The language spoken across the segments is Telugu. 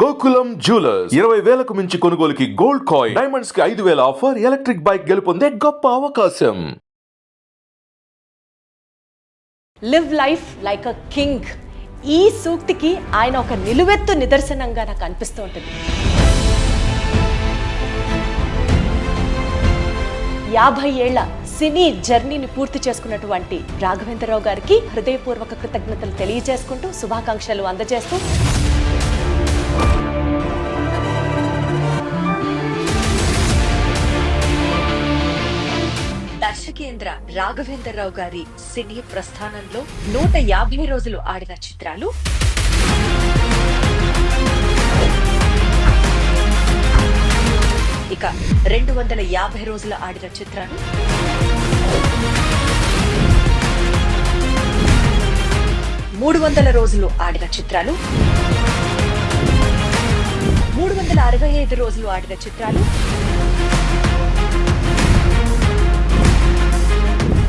గోకులం జ్యువెలర్స్ 20,000కు మించి కొనుగోలుకి గోల్డ్ కాయిన్, డైమండ్స్ కి 5,000 ఆఫర్, ఎలక్ట్రిక్ బైక్ గెలుపొందే గొప్ప అవకాశం. Live life like a king. ఈ సూక్తికి ఆయన ఒక నిలువెత్తు నిదర్శనంగా నాకు అనిపిస్తూ ఉంటుంది. 50 ఏళ్ల సినీ జర్నీని పూర్తి చేసుకున్నటువంటి రాఘవేంద్రరావు గారికి హృదయపూర్వక కృతజ్ఞతలు తెలియజేసుకుంటూ శుభాకాంక్షలు అందజేస్తూ దర్శకేంద్ర రాఘవేంద్రరావు గారి సినీ ప్రస్థానంలో 150 రోజులు ఆడిన చిత్రాలు, ఇక 250 రోజులు ఆడిన చిత్రాలు, 300 రోజులు ఆడిన చిత్రాలు, 365 రోజులు ఆడిన చిత్రాలు,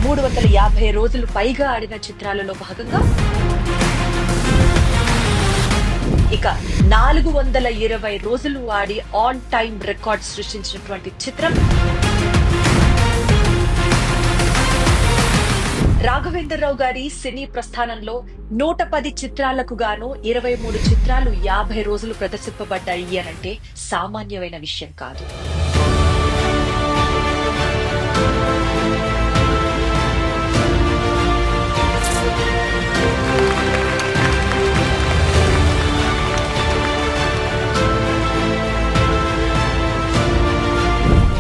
350 రోజులు పైగా ఆడిన చిత్రాలలో భాగంగా ఇక 420 రోజులు ఆడి ఆన్ టైమ్ రికార్డ్ సృష్టించినటువంటి చిత్రం రాఘవేంద్రరావు గారి సినీ ప్రస్థానంలో 110 చిత్రాలకు గాను 23 చిత్రాలు 50 రోజులు ప్రదర్శింపబడ్డాయి అనంటే సామాన్యమైన విషయం కాదు.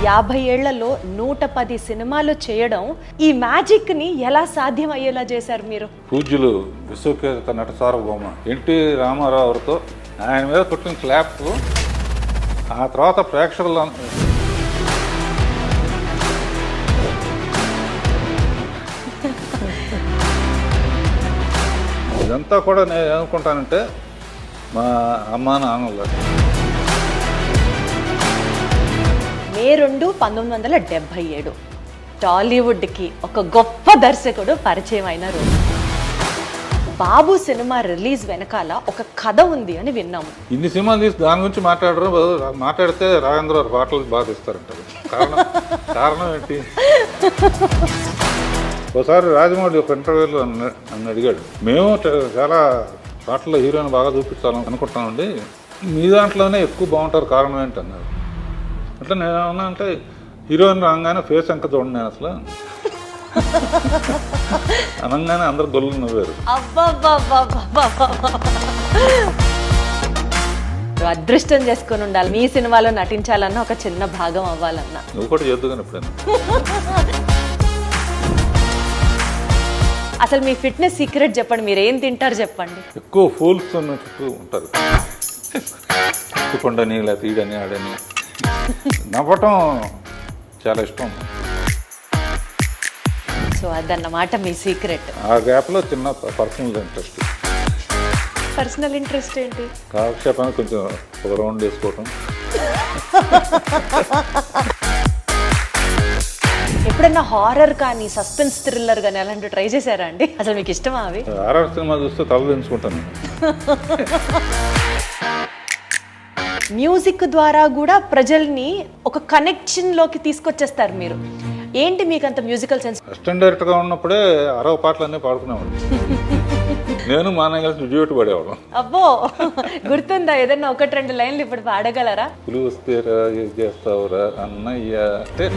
యాభై ఏళ్లలో 110 సినిమాలు చేయడం, ఈ మ్యాజిక్ ని ఎలా సాధ్యం అయ్యేలా చేశారు మీరు? పూజ్యులు విశ్వకేత నట సార్వభౌమ ఎన్టీ రామారావుతో ఆయన మీద పుట్టిన క్లాప్, ఆ తర్వాత ప్రేక్షకులు ఇదంతా కూడా నేను ఏమనుకుంటానంటే మా అమ్మ నాన్నలు. మే 2, 1977 టాలీవుడ్కి ఒక గొప్ప దర్శకుడు పరిచయం అయిన రోజు. బాబు సినిమా రిలీజ్ వెనకాల ఒక కథ ఉంది అని విన్నాము. ఇన్ని సినిమాలు తీసి దాని గురించి మాట్లాడితే రాఘవేంద్ర పాటలు బాధిస్తారంటారు. కారణం ఏంటి? ఒకసారి రాజమౌళి ఒక ఇంటర్వ్యూలో నన్ను అడిగాడు, మేము చాలా పాటల్లో హీరోయిన్ బాగా చూపించాలని అనుకుంటామండి, మీ దాంట్లోనే ఎక్కువ బాగుంటారు, కారణం ఏంటి అన్నారు. అట్లా నేను ఏమన్నా అంటే హీరోయిన్ రాగానే ఫేస్ అంక చూడండి, నేను అసలు అనగానే అందరు గొల్లు నవ్వారు. అదృష్టం చేసుకుని ఉండాలి, మీ సినిమాలో నటించాలన్నా ఒక చిన్న భాగం అవ్వాలన్నా. నువ్వు కూడా చేద్దుగాని ఎప్పుడైనా. అసలు మీ ఫిట్నెస్ సీక్రెట్ చెప్పండి, మీరు ఏం తింటారు చెప్పండి. ఎక్కువ ఫూల్స్ చుట్టూ ఉంటారు, చుట్టుకొండని ఇలా తీయడని ఆడని నవ్వటం చాలా ఇష్టం. సో అదన్నమాట మీ సీక్రెట్. ఆ గ్యాప్లో చిన్న పర్సనల్ ఇంట్రెస్ట్. పర్సనల్ ఇంట్రెస్ట్ ఏంటి? కాలక్షేపానికి కొంచెం ఒక రౌండ్ వేసుకోవటం. ఎప్పుడైనా హారర్ కానీ సస్పెన్స్ థ్రిల్లర్ కానీ అలాంటివి ట్రై చేశారా అండి? అసలు మీకు ఇష్టమా అవి? హారర్ సినిమా చూస్తే తల దించుకుంటాను. మ్యూజిక్ ద్వారా కూడా ప్రజల్ని ఒక కనెక్షన్ లోకి తీసుకొచ్చేస్తారు మీరు. ఏంటి మీకు అంత మ్యూజికల్ సెన్స్? అసిస్టెంట్ డైరెక్టర్గా ఉన్నప్పుడే 60 పాటలన్నీ పాడుకునేవాడు. నేను మా అన్నయ్య కలిసి డ్యూట్ పడేవాళ్ళం. అబ్బో, గుర్తుందా? ఏదన్నా 1-2 లైన్లు ఇప్పుడు పాడగలరా? పులి వస్తేరా ఏం చేస్తావురా అన్నయ్య అంటే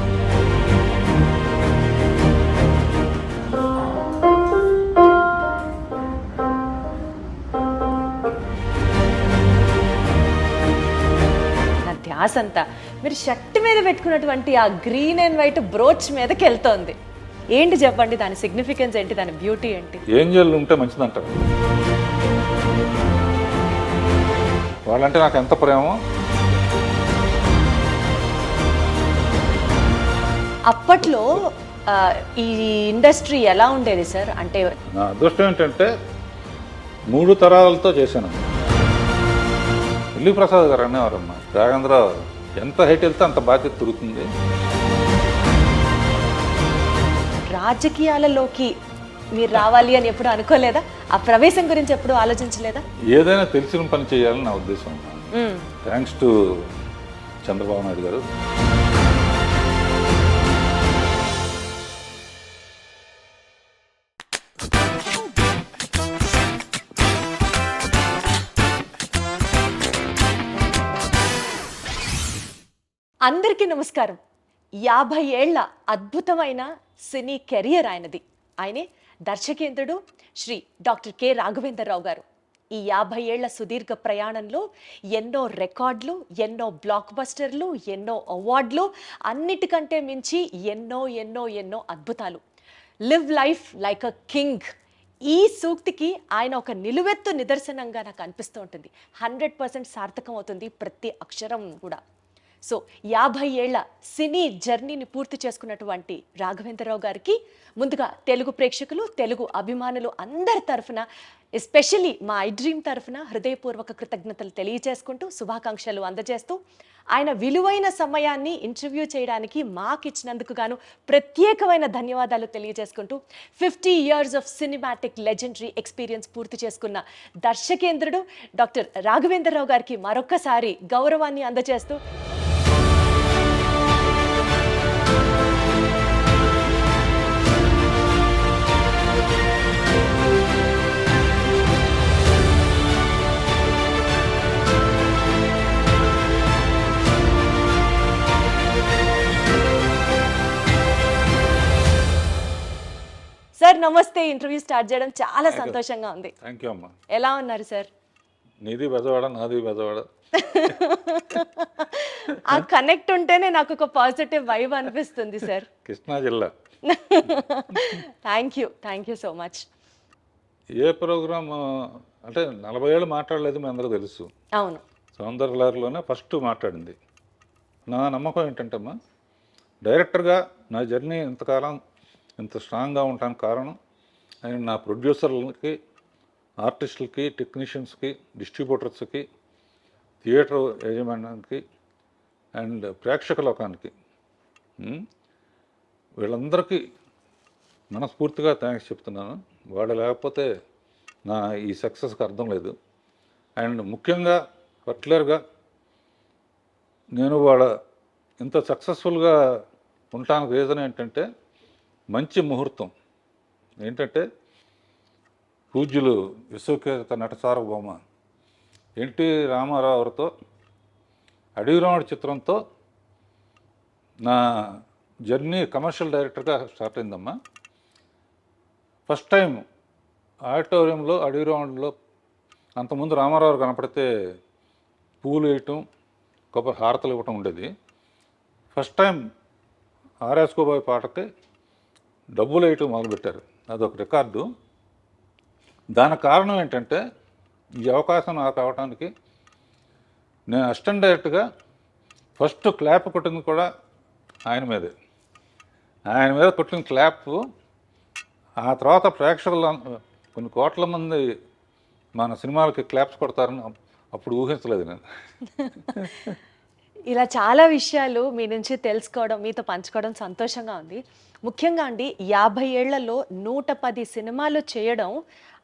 ధ్యాసంతా మీరు షర్ట్ మీద పెట్టుకున్నటువంటి ఆ గ్రీన్ అండ్ వైట్ బ్రోచ్ మీదకి వెళ్తోంది. ఏంటి చెప్పండి, దాని సిగ్నిఫికెన్స్ ఏంటి, దాని బ్యూటీ ఏంటి? ఏంజల్ ఉంటే మంచిదంటారు. వాళ్ళంటే నాకు ఎంత ప్రేమో. అప్పట్లో ఈ ఇండస్ట్రీ ఎలా ఉండేది సార్? అంటే నా అదృష్టం ఏంటంటే 3 తరాలతో చేశాను. ఎల్లి ప్రసాద్ గారు అనేవారమ్మా, రాఘవేంద్ర ఎంత హైట్ వెళ్తే అంత బాధ్యత తిరుగుతుంది. రాజకీయాలలోకి మీరు రావాలి అని ఎప్పుడు అనుకోలేదా? ఆ ప్రవేశం గురించి ఎప్పుడు ఆలోచించలేదా? ఏదైనా తెలిసిన పని చేయాలని నా ఉద్దేశం. థ్యాంక్స్ టు చంద్రబాబు నాయుడు గారు. అందరికీ నమస్కారం. 50 ఏళ్ల అద్భుతమైన సినీ కెరియర్ ఆయనది. ఆయనే దర్శకేంద్రుడు శ్రీ డాక్టర్ కె రాఘవేంద్రరావు గారు. ఈ 50 ఏళ్ల సుదీర్ఘ ప్రయాణంలో ఎన్నో రికార్డులు, ఎన్నో బ్లాక్ బస్టర్లు, ఎన్నో అవార్డులు, అన్నిటికంటే మించి ఎన్నో ఎన్నో ఎన్నో అద్భుతాలు. Live life like a king, ఈ సూక్తికి ఆయన ఒక నిలువెత్తు నిదర్శనంగా నాకు అనిపిస్తూ ఉంటుంది. 100% సార్థకం అవుతుంది ప్రతి అక్షరం కూడా. సో 50 ఏళ్ల సినీ జర్నీని పూర్తి చేసుకున్నటువంటి రాఘవేంద్రరావు గారికి ముందుగా తెలుగు ప్రేక్షకులు, తెలుగు అభిమానులు అందరి తరఫున, ఎస్పెషలీ మా ఐ డ్రీమ్ తరఫున హృదయపూర్వక కృతజ్ఞతలు తెలియజేసుకుంటూ, శుభాకాంక్షలు అందజేస్తూ, ఆయన విలువైన సమయాన్ని ఇంటర్వ్యూ చేయడానికి మాకు ఇచ్చినందుకు గాను ప్రత్యేకమైన ధన్యవాదాలు తెలియజేసుకుంటూ, 50 years of cinematic legendary experience పూర్తి చేసుకున్న దర్శకేంద్రుడు డాక్టర్ రాఘవేంద్రరావు గారికి మరొక్కసారి గౌరవాన్ని అందజేస్తూ, సార్ నమస్తే. ఇంటర్వ్యూ స్టార్ట్ చేయడం చాలా సంతోషంగా ఉంది. థ్యాంక్ యూ అమ్మా. ఎలా ఉన్నారు సార్? నీది బెజవాడ, నాది బెజవాడ. ఆ కనెక్ట్ ఉంటేనే నాకు ఒక పాజిటివ్ వైబ్ అనిపిస్తుంది సార్. కృష్ణా జిల్లా. Thank you so much. ఏ ప్రోగ్రామ్ అంటే 40 ఏళ్ళు మాట్లాడలేదు, మీ అందరూ తెలుసు. అవును, సౌందర్యలహరిలోనే ఫస్ట్ మాట్లాడింది. నా నమ్మకం ఏంటంటమ్మా, డైరెక్టర్గా నా జర్నీ ఇంతకాలం ఇంత స్ట్రాంగ్గా ఉండడానికి కారణం అండ్ నా ప్రొడ్యూసర్లకి, ఆర్టిస్టులకి, టెక్నీషియన్స్కి, డిస్ట్రిబ్యూటర్స్కి, థియేటర్ యాజమాన్యానికి అండ్ ప్రేక్షక లోకానికి, వీళ్ళందరికీ మనస్ఫూర్తిగా థ్యాంక్స్ చెప్తున్నాను. వాళ్ళు లేకపోతే నా ఈ సక్సెస్కి అర్థం లేదు. అండ్ ముఖ్యంగా పర్టికులర్గా నేను వాళ్ళ ఇంత సక్సెస్ఫుల్గా ఉండటానికి రీజన్ ఏంటంటే, మంచి ముహూర్తం ఏంటంటే, పూజ్యులు విశ్వఖ్యాత నట సార్వభౌమ ఎన్టీ రామారావు గారితో అడవిరాముడు చిత్రంతో నా జర్నీ కమర్షియల్ డైరెక్టర్గా స్టార్ట్ అయిందమ్మా. ఫస్ట్ టైం ఆడిటోరియంలో అడవిరాముడిలో, అంతకుముందు రామారావు గారు కనపడితే పూలు వేయటం, కొబ్బరి హారతలు ఇవ్వటం ఉండేది. ఫస్ట్ టైం ఆర్ఎస్కోబాయ్ పాటకి డబ్బులు వేయటం మొదలుపెట్టారు. అదొక రికార్డు. దానికి కారణం ఏంటంటే, ఈ అవకాశం నాకు అవడానికి నేను అసిస్టెంట్ డైరెక్టర్గా ఫస్ట్ క్లాప్ కొట్టింది కూడా ఆయన మీదే. ఆయన మీద కొట్టిన క్లాప్ ఆ తర్వాత ప్రేక్షకులు కొన్ని కోట్ల మంది మన సినిమాలకి క్లాప్స్ కొడతారని అప్పుడు ఊహించలేదు నేను. ఇలా చాలా విషయాలు మీ నుంచి తెలుసుకోవడం, మీతో పంచుకోవడం సంతోషంగా ఉంది. ముఖ్యంగా అండి, 50 ఏళ్లలో 110 సినిమాలు చేయడం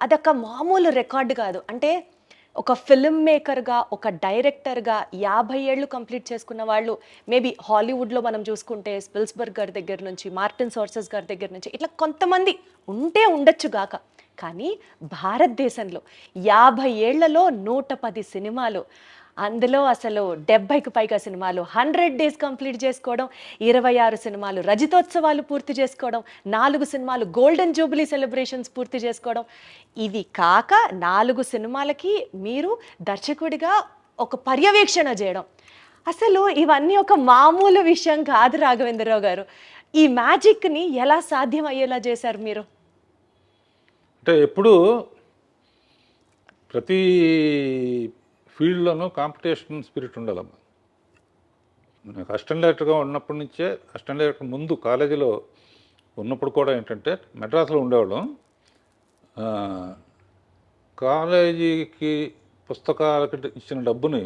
అదొక మామూలు రికార్డు కాదు. అంటే ఒక ఫిల్మ్ మేకర్గా, ఒక డైరెక్టర్గా 50 ఏళ్ళు కంప్లీట్ చేసుకున్న వాళ్ళు మేబీ హాలీవుడ్లో మనం చూసుకుంటే స్పిల్స్బర్గ్ గారి దగ్గర నుంచి, మార్టిన్ సోర్సెస్ గారి దగ్గర నుంచి ఇట్లా కొంతమంది ఉంటే ఉండొచ్చు గాక, కానీ భారతదేశంలో 50 ఏళ్లలో 110 సినిమాలు, అందులో అసలు 70కి పైగా సినిమాలు 100 days కంప్లీట్ చేసుకోవడం, 26 సినిమాలు రజతోత్సవాలు పూర్తి చేసుకోవడం, 4 సినిమాలు గోల్డెన్ జూబిలీ సెలబ్రేషన్స్ పూర్తి చేసుకోవడం, ఇవి కాక 4 సినిమాలకి మీరు దర్శకుడిగా ఒక పర్యవేక్షణ చేయడం, అసలు ఇవన్నీ ఒక మామూలు విషయం కాదు రాఘవేంద్రరావు గారు. ఈ మ్యాజిక్ని ఎలా సాధ్యం అయ్యేలా చేశారు మీరు? అంటే ఎప్పుడు ప్రతి ఫీల్డ్లోనూ కాంపిటీషన్ స్పిరిట్ ఉండాలమ్మా. నాకు అసిస్టెంట్ డైరెక్టర్గా ఉన్నప్పటి నుంచే, అసిస్టెంట్ డైరెక్టర్ ముందు కాలేజీలో ఉన్నప్పుడు కూడా ఏంటంటే, మెడ్రాస్లో ఉండేవాళ్ళం. కాలేజీకి పుస్తకాలకి ఇచ్చిన డబ్బుని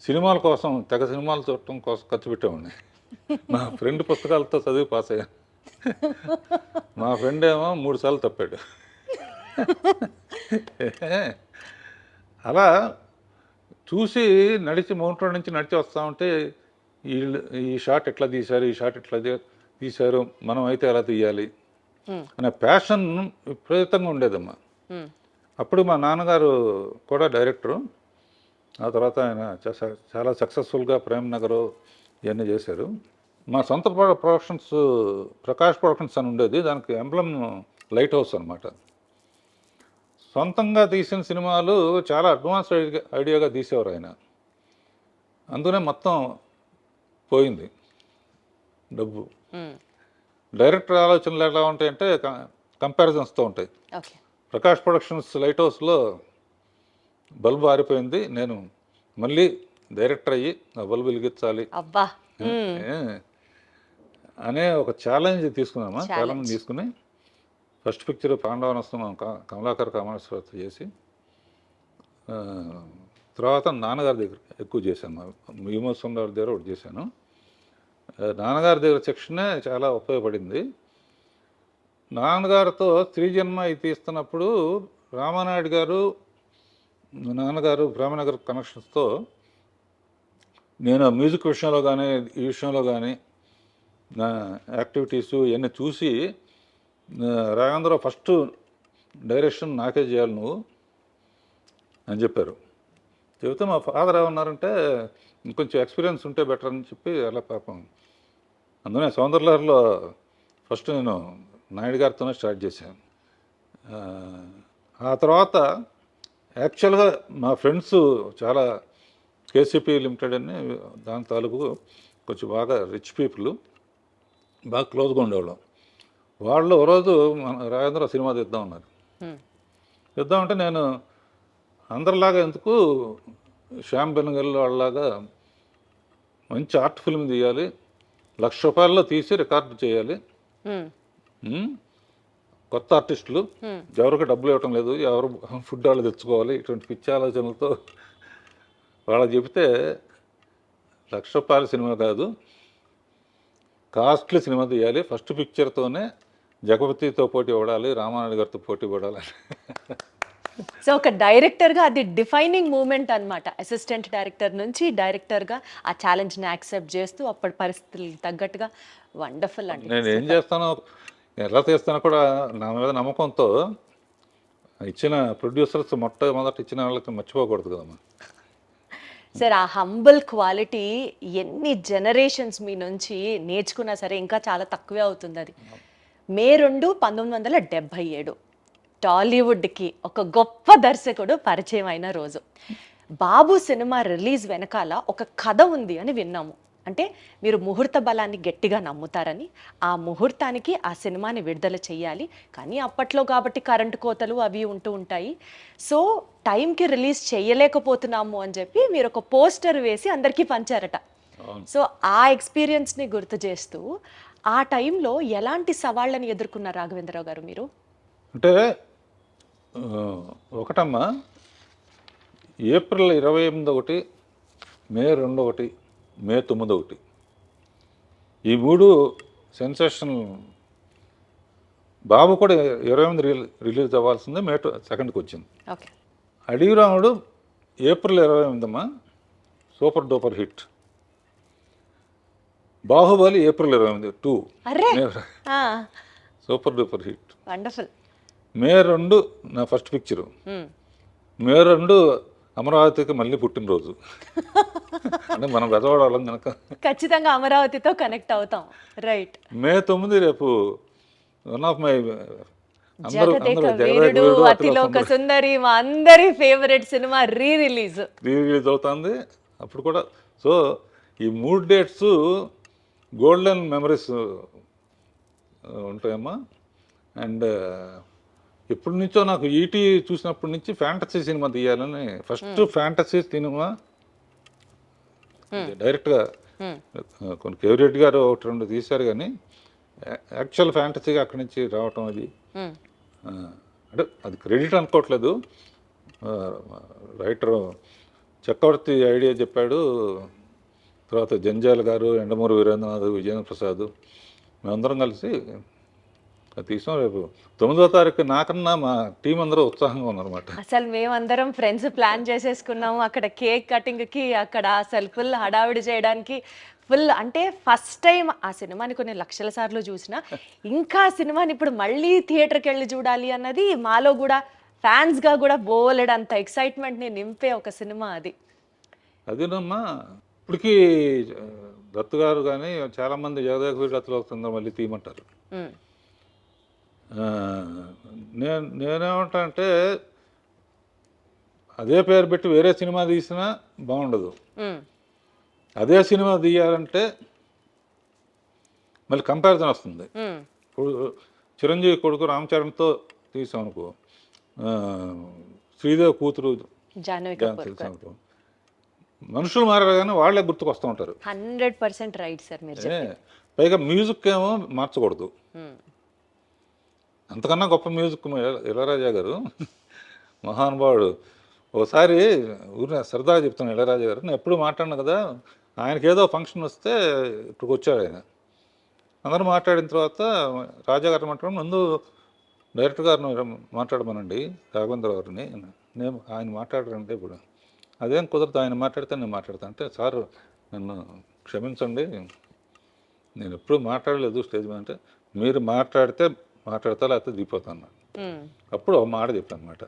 సినిమాల కోసం, తెగ సినిమాలు చూడటం కోసం ఖర్చు పెట్టేవాడిని. మా ఫ్రెండ్ పుస్తకాలతో చదివి పాస్ అయ్యాను. మా ఫ్రెండ్ ఏమో 3 సార్లు తప్పాడు. అలా చూసి నడిచి మౌంట్ రోడ్ నుంచి నడిచి వస్తూ ఉంటే వీళ్ళు ఈ షాట్ ఎట్లా తీశారు, ఈ షాట్ ఎట్లా తీశారు, మనం అయితే ఎలా తీయాలి అనే ప్యాషన్ విపరీతంగా ఉండేదమ్మా. అప్పుడు మా నాన్నగారు కూడా డైరెక్టరు. ఆ తర్వాత ఆయన చాలా సక్సెస్ఫుల్గా ప్రేమ్ నగర్ ఇవన్నీ చేశారు. మా సొంత ప్రొడక్షన్స్ ప్రకాష్ ప్రొడక్షన్స్ అని ఉండేది, దానికి ఎంబ్లమ్ లైట్ హౌస్ అనమాట. సొంతంగా తీసిన సినిమాలు చాలా అడ్వాన్స్ ఐడియాగా తీసేవారు ఆయన. అందుకనే మొత్తం పోయింది డబ్బు. డైరెక్టర్ ఆలోచనలు ఎలా ఉంటాయంటే కంపారిజన్స్తో ఉంటాయి. ప్రకాష్ ప్రొడక్షన్స్ లైట్ హౌస్లో బల్బు ఆరిపోయింది, నేను మళ్ళీ డైరెక్టర్ అయ్యి ఆ బల్బు వెలిగించాలి అనే ఒక ఛాలెంజ్ తీసుకున్నామా. ఛాలెంజ్ తీసుకుని ఫస్ట్ పిక్చర్ పాండవనస్తం కమలాకర్ కామేశ్వరతో చేసి, తర్వాత నాన్నగారి దగ్గర ఎక్కువ చేశాను. యుమోత్సవం గారి దగ్గర ఒకటి చేశాను. నాన్నగారి దగ్గర సెక్షనే చాలా ఉపయోగపడింది. నాన్నగారితో స్త్రీ జన్మ ఇది తీస్తున్నప్పుడు రామానాయుడు గారు నాన్నగారు ప్రేమనగర్ కనెక్షన్స్తో నేను మ్యూజిక్ విషయంలో కానీ ఈ విషయంలో కానీ నా యాక్టివిటీసు ఇవన్నీ చూసి, రాఘవేంద్ర ఫస్ట్ డైరెక్షన్ నాకే చేయాలి నువ్వు అని చెప్పారు. చెబితే మా ఫాదర్ ఏమన్నారంటే ఇంకొంచెం ఎక్స్పీరియన్స్ ఉంటే బెటర్ అని చెప్పి అలా పాపం. అందుకనే సౌందర్యలహరిలో ఫస్ట్ నేను నాయుడు గారితోనే స్టార్ట్ చేశాను. ఆ తర్వాత యాక్చువల్గా మా ఫ్రెండ్స్ చాలా కేసీపీ లిమిటెడ్ అని దాని తాలూకు కొంచెం బాగా రిచ్ పీపుల్, బాగా క్లోజ్గా ఉండేవాళ్ళం. వాళ్ళు ఓ రోజు రాఘవేంద్ర సినిమా తీద్దాం ఉన్నారు. తీద్దామంటే నేను అందరిలాగా ఎందుకు శ్యామ్ బెనగల్ వాళ్ళలాగా మంచి ఆర్ట్ ఫిల్మ్ తీయాలి, ₹1,00,000 తీసి రికార్డు చేయాలి, కొత్త ఆర్టిస్టులు ఎవరికి డబ్బులు ఇవ్వటం లేదు, ఎవరు ఫుడ్ వాళ్ళు తెచ్చుకోవాలి, ఇటువంటి పిచ్చి ఆలోచనలతో వాళ్ళకి చెబితే ₹1,00,000 సినిమా కాదు, కాస్ట్లీ సినిమా తీయాలి, ఫస్ట్ పిక్చర్తోనే జగపతితో పోటీ పడాలి, రామానాయుడు గారితో పోటీ పడాలి. సో ఒక డైరెక్టర్గా అది డిఫైనింగ్ మూమెంట్ అనమాట. అసిస్టెంట్ డైరెక్టర్ నుంచి డైరెక్టర్గా ఆ ఛాలెంజ్ని యాక్సెప్ట్ చేస్తూ అప్పటి పరిస్థితులకు తగ్గట్టుగా వండర్ఫుల్ అంటే. నేను ఏం చేస్తానో ఎలా తీస్తానో కూడా నా మీద నమ్మకంతో ఇచ్చిన ప్రొడ్యూసర్స్ మొట్టమొదట ఇచ్చిన వాళ్ళకి మర్చిపోకూడదు కదమ్మా. సార్ ఆ హంబుల్ క్వాలిటీ ఎన్ని జనరేషన్స్ మీ నుంచి నేర్చుకున్నా సరే ఇంకా చాలా తక్కువే అవుతుంది. అది May 2, 1977 టాలీవుడ్కి ఒక గొప్ప దర్శకుడు పరిచయం అయిన రోజు. బాబు సినిమా రిలీజ్ వెనకాల ఒక కథ ఉంది అని విన్నాము. అంటే మీరు ముహూర్త బలాన్ని గట్టిగా నమ్ముతారని, ఆ ముహూర్తానికి ఆ సినిమాని విడుదల చేయాలి, కానీ అప్పట్లో కాబట్టి కరెంటు కోతలు అవి ఉంటూ ఉంటాయి, సో టైంకి రిలీజ్ చేయలేకపోతున్నాము అని చెప్పి మీరు ఒక పోస్టర్ వేసి అందరికీ పంచారట. సో ఆ ఎక్స్పీరియన్స్ని గుర్తు చేస్తూ ఆ టైంలో ఎలాంటి సవాళ్ళని ఎదుర్కొన్నారు రాఘవేంద్రరావు గారు మీరు? అంటే ఒకటమ్మా, ఏప్రిల్ 28 ఒకటి, మే 2 ఒకటి, మే 9 ఒకటి, ఈ 3 సెన్సేషన్. బాబు కూడా 28 రిలీజ్ అవ్వాల్సిందే, మే 2కి వచ్చింది. Adavi Ramudu April 28 super duper hit. Baahubali April 28 2 super duper hit. May 2 నా ఫస్ట్ పిక్చరు. మే 2 అమరావతికి మళ్ళీ పుట్టినరోజు. అంటే మనం వెదవాడాలం కనుక ఖచ్చితంగా అమరావతితో కనెక్ట్ అవుతాం. రైట్. మే 9 రేపు one of my Athiloka Sundari మా అందరి ఫేవరెట్ సినిమా రిలీజ్ అవుతుంది అప్పుడు కూడా. సో ఈ 3 డేట్స్ గోల్డెన్ మెమరీస్ ఉంటాయమ్మా. అండ్ ఎప్పటి నుంచో నాకు ఈటీ చూసినప్పటి నుంచి ఫ్యాంటసీ సినిమా తీయాలని, ఫస్ట్ ఫ్యాంటసీ సినిమా డైరెక్ట్గా కొన్ని కేవరెడ్డి గారు 1-2 తీశారు, కానీ యాక్చువల్ ఫ్యాంటసీగా అక్కడి నుంచి రావటం అది అంటే అది క్రెడిట్ అనుకోవట్లేదు. రైటర్ చక్రవర్తి ఐడియా చెప్పాడు, తర్వాత జంజాల గారు, ఎండమూరి వీరేంద్రనాథ్, విజయేంద్ర ప్రసాద్, మేమందరం కలిసి అది తీసాం. రేపు 9వ తారీఖు నాకన్నా మా టీం అందరూ ఉత్సాహంగా ఉన్నారన్నమాట. అసలు మేమందరం ఫ్రెండ్స్ ప్లాన్ చేసేసుకున్నాము అక్కడ కేక్ కటింగ్కి, అక్కడ అసలు ఫుల్ హడావిడి చేయడానికి ఫుల్. అంటే ఫస్ట్ టైం ఆ సినిమాని కొన్ని లక్షల సార్లు చూసినా ఇంకా ఆ సినిమాని ఇప్పుడు మళ్ళీ థియేటర్కి వెళ్ళి చూడాలి అన్నది మాలో కూడా ఫ్యాన్స్గా కూడా బోలెడంత ఎక్సైట్మెంట్ని నింపే ఒక సినిమా అది. అదేనమ్మా ఇప్పటికీ దత్తు గారు కానీ చాలామంది జగదేక వీరుడు వస్తుందో మళ్ళీ తీయమంటారు. మ్మ్. నేనేమంటా అంటే అదే పేరు పెట్టి వేరే సినిమా తీసినా బాగుండదు. మ్మ్. అదే సినిమా తీయాలంటే మళ్ళీ కంపారిజన్ వస్తుంది. మ్మ్. ఇప్పుడు చిరంజీవి కొడుకు రామ్ చరణ్తో తీసాం అనుకో, శ్రీదేవి కూతురు జాహ్నవి డాన్స్ కపూర్ తీసాం అనుకో, మనుషులు మారారు కానీ వాళ్ళే గుర్తుకొస్తూ ఉంటారు. 100% రైట్ సార్ మీరు చెప్పింది. పైగా మ్యూజిక్ ఏమో మార్చకూడదు. మ్మ్. అంతకన్నా గొప్ప మ్యూజిక్ ఇళయరాజా గారు మహానుభావుడు. ఒకసారి ఊరిని సరదాగా చెప్తాను, ఇళయరాజా గారు నేను ఎప్పుడు మాట్లాడినా కదా, ఆయనకి ఏదో ఫంక్షన్ వస్తే ఇక్కడికి వచ్చాడు ఆయన. అందరూ మాట్లాడిన తర్వాత రాజా గారు మాట్లాడడం ముందు డైరెక్టర్ గారిని మాట్లాడమనండి రాఘవేంద్ర గారిని, నేను ఆయన మాట్లాడరంటే ఇప్పుడు అదేం కుదరదు, ఆయన మాట్లాడితే నేను మాట్లాడతాను అంటే, సార్ నన్ను క్షమించండి నేను ఎప్పుడు మాట్లాడలేదు స్టేజ్ మీద అంటే, మీరు మాట్లాడితే మాట్లాడతా లేకపోతే దిగిపోతాను. మ్మ్. అప్పుడు ఒక మాట చెప్పాను అనమాట,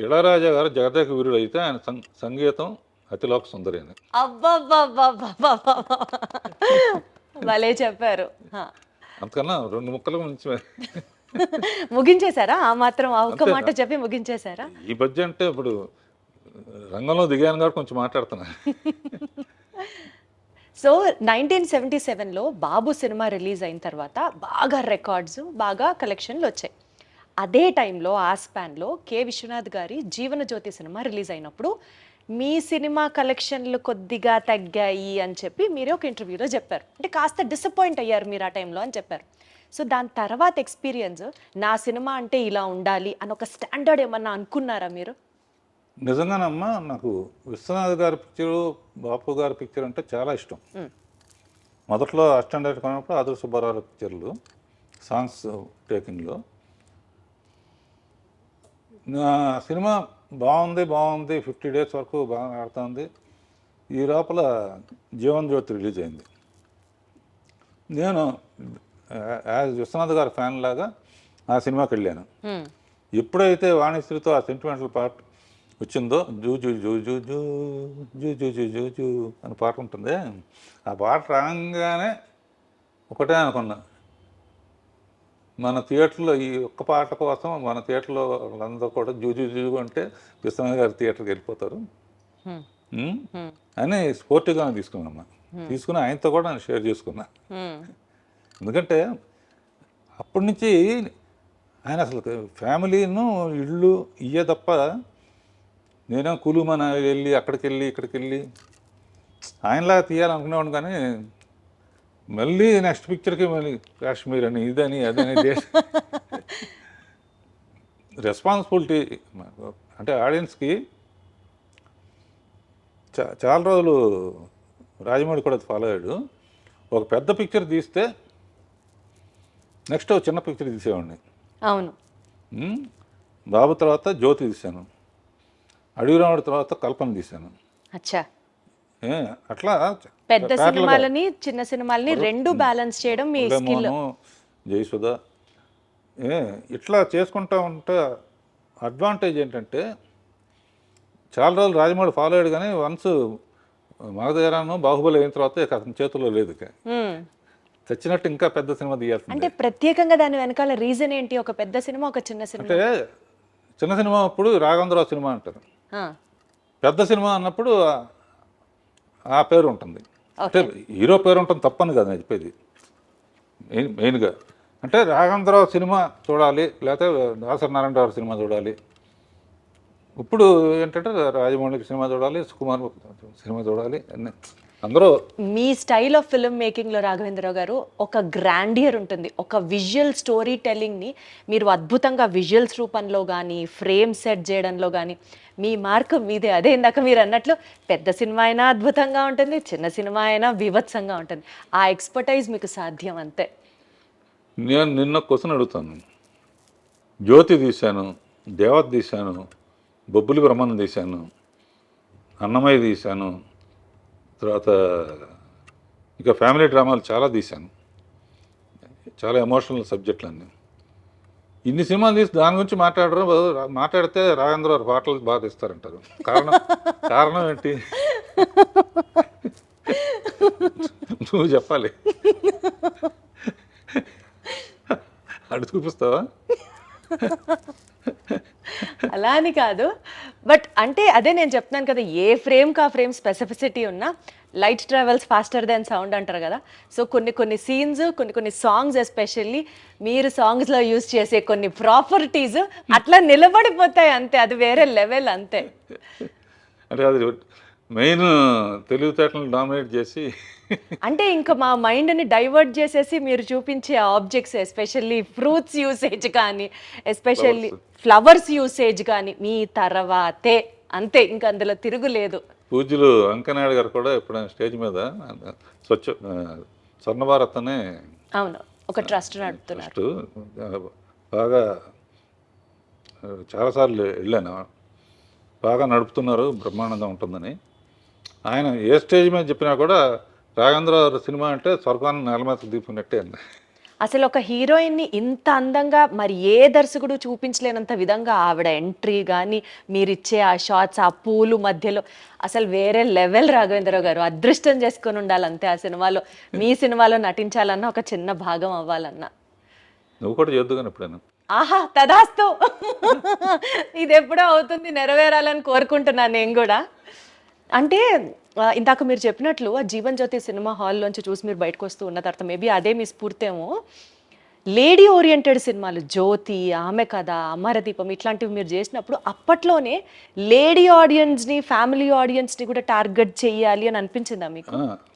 ఇళయరాజా గారు జగదేక వీరుడు అయితే ఆయన సంగీతం అతిలోక సుందరి అని. అబ్బబ్బబ్బబ్బబ్బబ్బ. భలే చెప్పారు. హా. అంతకన్నా 2 ముక్కల నుంచి ముగించేశారా? ఆ మాత్రం ఆ ఒక్క మాట చెప్పి ముగించేశారా? ఈ మధ్య అంటే ఇప్పుడు రంగంలో దిగాను కాబట్టి కొంచెం మాట్లాడుతున్నా. సో 1977లో బాబు సినిమా రిలీజ్ అయిన తర్వాత బాగా రికార్డ్స్, బాగా కలెక్షన్లు వచ్చాయి. అదే టైంలో ఆ స్పాన్లో కె విశ్వనాథ్ గారి జీవనజ్యోతి సినిమా రిలీజ్ అయినప్పుడు మీ సినిమా కలెక్షన్లు కొద్దిగా తగ్గాయి అని చెప్పి మీరే ఒక ఇంటర్వ్యూలో చెప్పారు. అంటే కాస్త డిసప్పాయింట్ అయ్యారు మీరు ఆ టైంలో అని చెప్పారు. సో దాని తర్వాత ఎక్స్పీరియన్స్, నా సినిమా అంటే ఇలా ఉండాలి అని ఒక స్టాండర్డ్ ఏమన్నా అనుకున్నారా మీరు? నిజంగానమ్మా నాకు విశ్వనాథ్ గారి పిక్చరు, బాపు గారి పిక్చర్ అంటే చాలా ఇష్టం. మొదట్లో అసిస్టెంట్ డైరెక్టర్ కొన్నప్పుడు ఆదర్ సుబ్బారావు పిక్చర్లు సాంగ్స్ టేకింగ్లో నా సినిమా బాగుంది 50 డేస్ వరకు బాగా ఆడుతుంది. ఈ లోపల జీవన్ జ్యోతి రిలీజ్ అయింది. నేను యాజ్ విశ్వనాథ్ గారి ఫ్యాన్ లాగా ఆ సినిమాకి వెళ్ళాను. ఎప్పుడైతే వాణిశ్రీతో ఆ సెంటిమెంటల్ పార్ట్ వచ్చిందో, zoo zoo zoo zoo zoo zoo zoo zoo zoo zoo అని పాట ఉంటుంది, ఆ పాట రాగానే ఒకటే అనుకున్నా, మన థియేటర్లో ఈ ఒక్క పాట కోసం మన థియేటర్లో వాళ్ళందరూ కూడా జూ జూ జూ అంటే విశ్వనాథ్ గారి థియేటర్కి వెళ్ళిపోతారు అని స్పోర్టివ్గా తీసుకున్నామ్మా. తీసుకుని ఆయనతో కూడా నేను షేర్ చేసుకున్నా. ఎందుకంటే అప్పటి నుంచి ఆయన అసలు ఫ్యామిలీను ఇళ్ళు ఇయ్యే తప్ప, నేనే కులుమన వెళ్ళి అక్కడికి వెళ్ళి ఇక్కడికి వెళ్ళి ఆయనలాగా తీయాలనుకునేవాడు. కానీ మళ్ళీ నెక్స్ట్ పిక్చర్కి మళ్ళీ కాశ్మీర్ అని ఇదని అదని రెస్పాన్సిబిలిటీ అంటే ఆడియన్స్కి. చాలా రోజులు రాజమౌళి కూడా ఫాలో అయ్యాడు. ఒక పెద్ద పిక్చర్ తీస్తే నెక్స్ట్ చిన్న పిక్చర్ తీసేవాడిని. అవును. బాబు తర్వాత జ్యోతి తీశాను, అడవి రాముడి తర్వాత కల్పన తీశాను. అచ్చా. అట్లా పెద్ద సినిమాలని చిన్న సినిమాలని రెండు బ్యాలెన్స్ చేయడం మీ స్కిల్. జయసుధ ఇట్లా చేసుకుంటా ఉంటే అడ్వాంటేజ్ ఏంటంటే, చాలా రోజులు రాజమౌళి ఫాలో అయ్యాడు కానీ వన్స్ మగధీరాను బాహుబలి అయిన తర్వాత ఇక అతని చేతుల్లో లేదు. చచ్చినట్టు ఇంకా పెద్ద సినిమా తీయాల్సింది. అంటే ప్రత్యేకంగా దాని వెనకాల రీజన్ ఏంటి? ఒక పెద్ద సినిమా, ఒక చిన్న సినిమా. అంటే చిన్న సినిమా అప్పుడు రాఘవేంద్రరావు సినిమా అంటారు, పెద్ద సినిమా అన్నప్పుడు ఆ పేరు ఉంటుంది. అంటే హీరో పేరు ఉంటుంది తప్పని కదా నేను చెప్పేది. మెయిన్గా అంటే రాఘవేంద్రరావు సినిమా చూడాలి, లేకపోతే దాసరి నారాయణరావు సినిమా చూడాలి. ఇప్పుడు ఏంటంటే రాజమౌళి సినిమా చూడాలి, సుకుమార్ సినిమా చూడాలి, అన్నీ అందరూ. మీ స్టైల్ ఆఫ్ ఫిల్మ్ మేకింగ్లో రాఘవేంద్రరావు గారు ఒక గ్రాండియర్ ఉంటుంది. ఒక విజువల్ స్టోరీ టెల్లింగ్ని మీరు అద్భుతంగా విజువల్స్ రూపంలో కానీ, ఫ్రేమ్ సెట్ చేయడంలో కానీ మీ మార్క్ మీదే. అదే ఇందాక మీరు అన్నట్లు పెద్ద సినిమా అయినా అద్భుతంగా ఉంటుంది, చిన్న సినిమా అయినా బీభత్సంగా ఉంటుంది. ఆ ఎక్స్పర్టైజ్ మీకు సాధ్యం అంతే. నేను నిన్న క్వశ్చన్ అడుగుతాను. జ్యోతి తీశాను, దేవత తీశాను, బొబ్బులి బ్రహ్మను తీశాను, అన్నమయ్య తీశాను, తర్వాత ఇక ఫ్యామిలీ డ్రామాలు చాలా తీశాను, చాలా ఎమోషనల్ సబ్జెక్టులు అన్నీ. ఇన్ని సినిమాలు తీసి దాని గురించి మాట్లాడితే రాఘవేంద్ర గారు పాటలు బాగా తీస్తారంటారు. కారణం ఏంటి? నువ్వు చెప్పాలి. అడు చూపిస్తావా? అలా అని కాదు, బట్ అంటే అదే నేను చెప్తున్నాను కదా, ఏ ఫ్రేమ్కి ఆ ఫ్రేమ్ స్పెసిఫిసిటీ ఉన్నా light travels faster than sound అంటారు కదా. సో కొన్ని సీన్స్, కొన్ని సాంగ్స్ ఎస్పెషల్లీ మీరు సాంగ్స్లో యూజ్ చేసే కొన్ని ప్రాపర్టీస్ అట్లా నిలబడిపోతాయి అంతే, అది వేరే లెవెల్ అంతే. అంటే అది మెయిన్ తెలివితేటలను డామినేట్ చేసి అంటే ఇంకా మా మైండ్ని డైవర్ట్ చేసేసి మీరు చూపించే ఆబ్జెక్ట్స్, ఎస్పెషల్లీ ఫ్రూట్స్ యూసేజ్ కానీ, ఎస్పెషల్లీ ఫ్లవర్స్ యూసేజ్ కానీ మీ తర్వాతే అంతే, ఇంకా అందులో తిరుగులేదు. పూజ్యులు వెంకయ్యనాయుడు గారు కూడా ఎప్పుడైనా స్టేజ్ మీద స్వర్ణభారత్ అనే అవును ఒక ట్రస్ట్ నడుపుతున్నారు. బాగా చాలాసార్లు వెళ్ళాను, బాగా నడుపుతున్నారు, బ్రహ్మాండంగా ఉంటుందని. ఆయన ఏ స్టేజ్ మీద చెప్పినా కూడా రాఘవేంద్ర సినిమా అంటే స్వర్గాన్ని నేల మీద దింపినట్టే అండి. అసలు ఒక హీరోయిన్ని ఇంత అందంగా మరి ఏ దర్శకుడు చూపించలేనంత విధంగా ఆవిడ ఎంట్రీ కానీ, మీరిచ్చే ఆ షార్ట్స్, ఆ పూలు మధ్యలో అసలు వేరే లెవెల్. రాఘవేంద్రరావు గారు అదృష్టం చేసుకొని ఉండాలంతే ఆ సినిమాలో, మీ సినిమాలో నటించాలన్నా, ఒక చిన్న భాగం అవ్వాలన్నా. నువ్వు కూడా చేద్దు కానీ ఎప్పుడైనా. ఆహా తదాస్తు, ఇది ఎప్పుడో అవుతుంది, నెరవేరాలని కోరుకుంటున్నాను నేను కూడా. అంటే ఇందాక మీరు చెప్పినట్లు ఆ జీవన్ జ్యోతి సినిమా హాల్లోంచి చూసి మీరు బయటకు వస్తూ ఉన్న తర్వాత మేబీ అదే మీ స్ఫూర్తేమో, లేడీ ఓరియంటెడ్ సినిమాలు జ్యోతి, ఆమె కథ, అమరదీపం ఇట్లాంటివి మీరు చేసినప్పుడు అప్పట్లోనే లేడీ ఆడియన్స్ని, ఫ్యామిలీ ఆడియన్స్ని కూడా టార్గెట్ చేయాలి అని అనిపించిందా మీకు?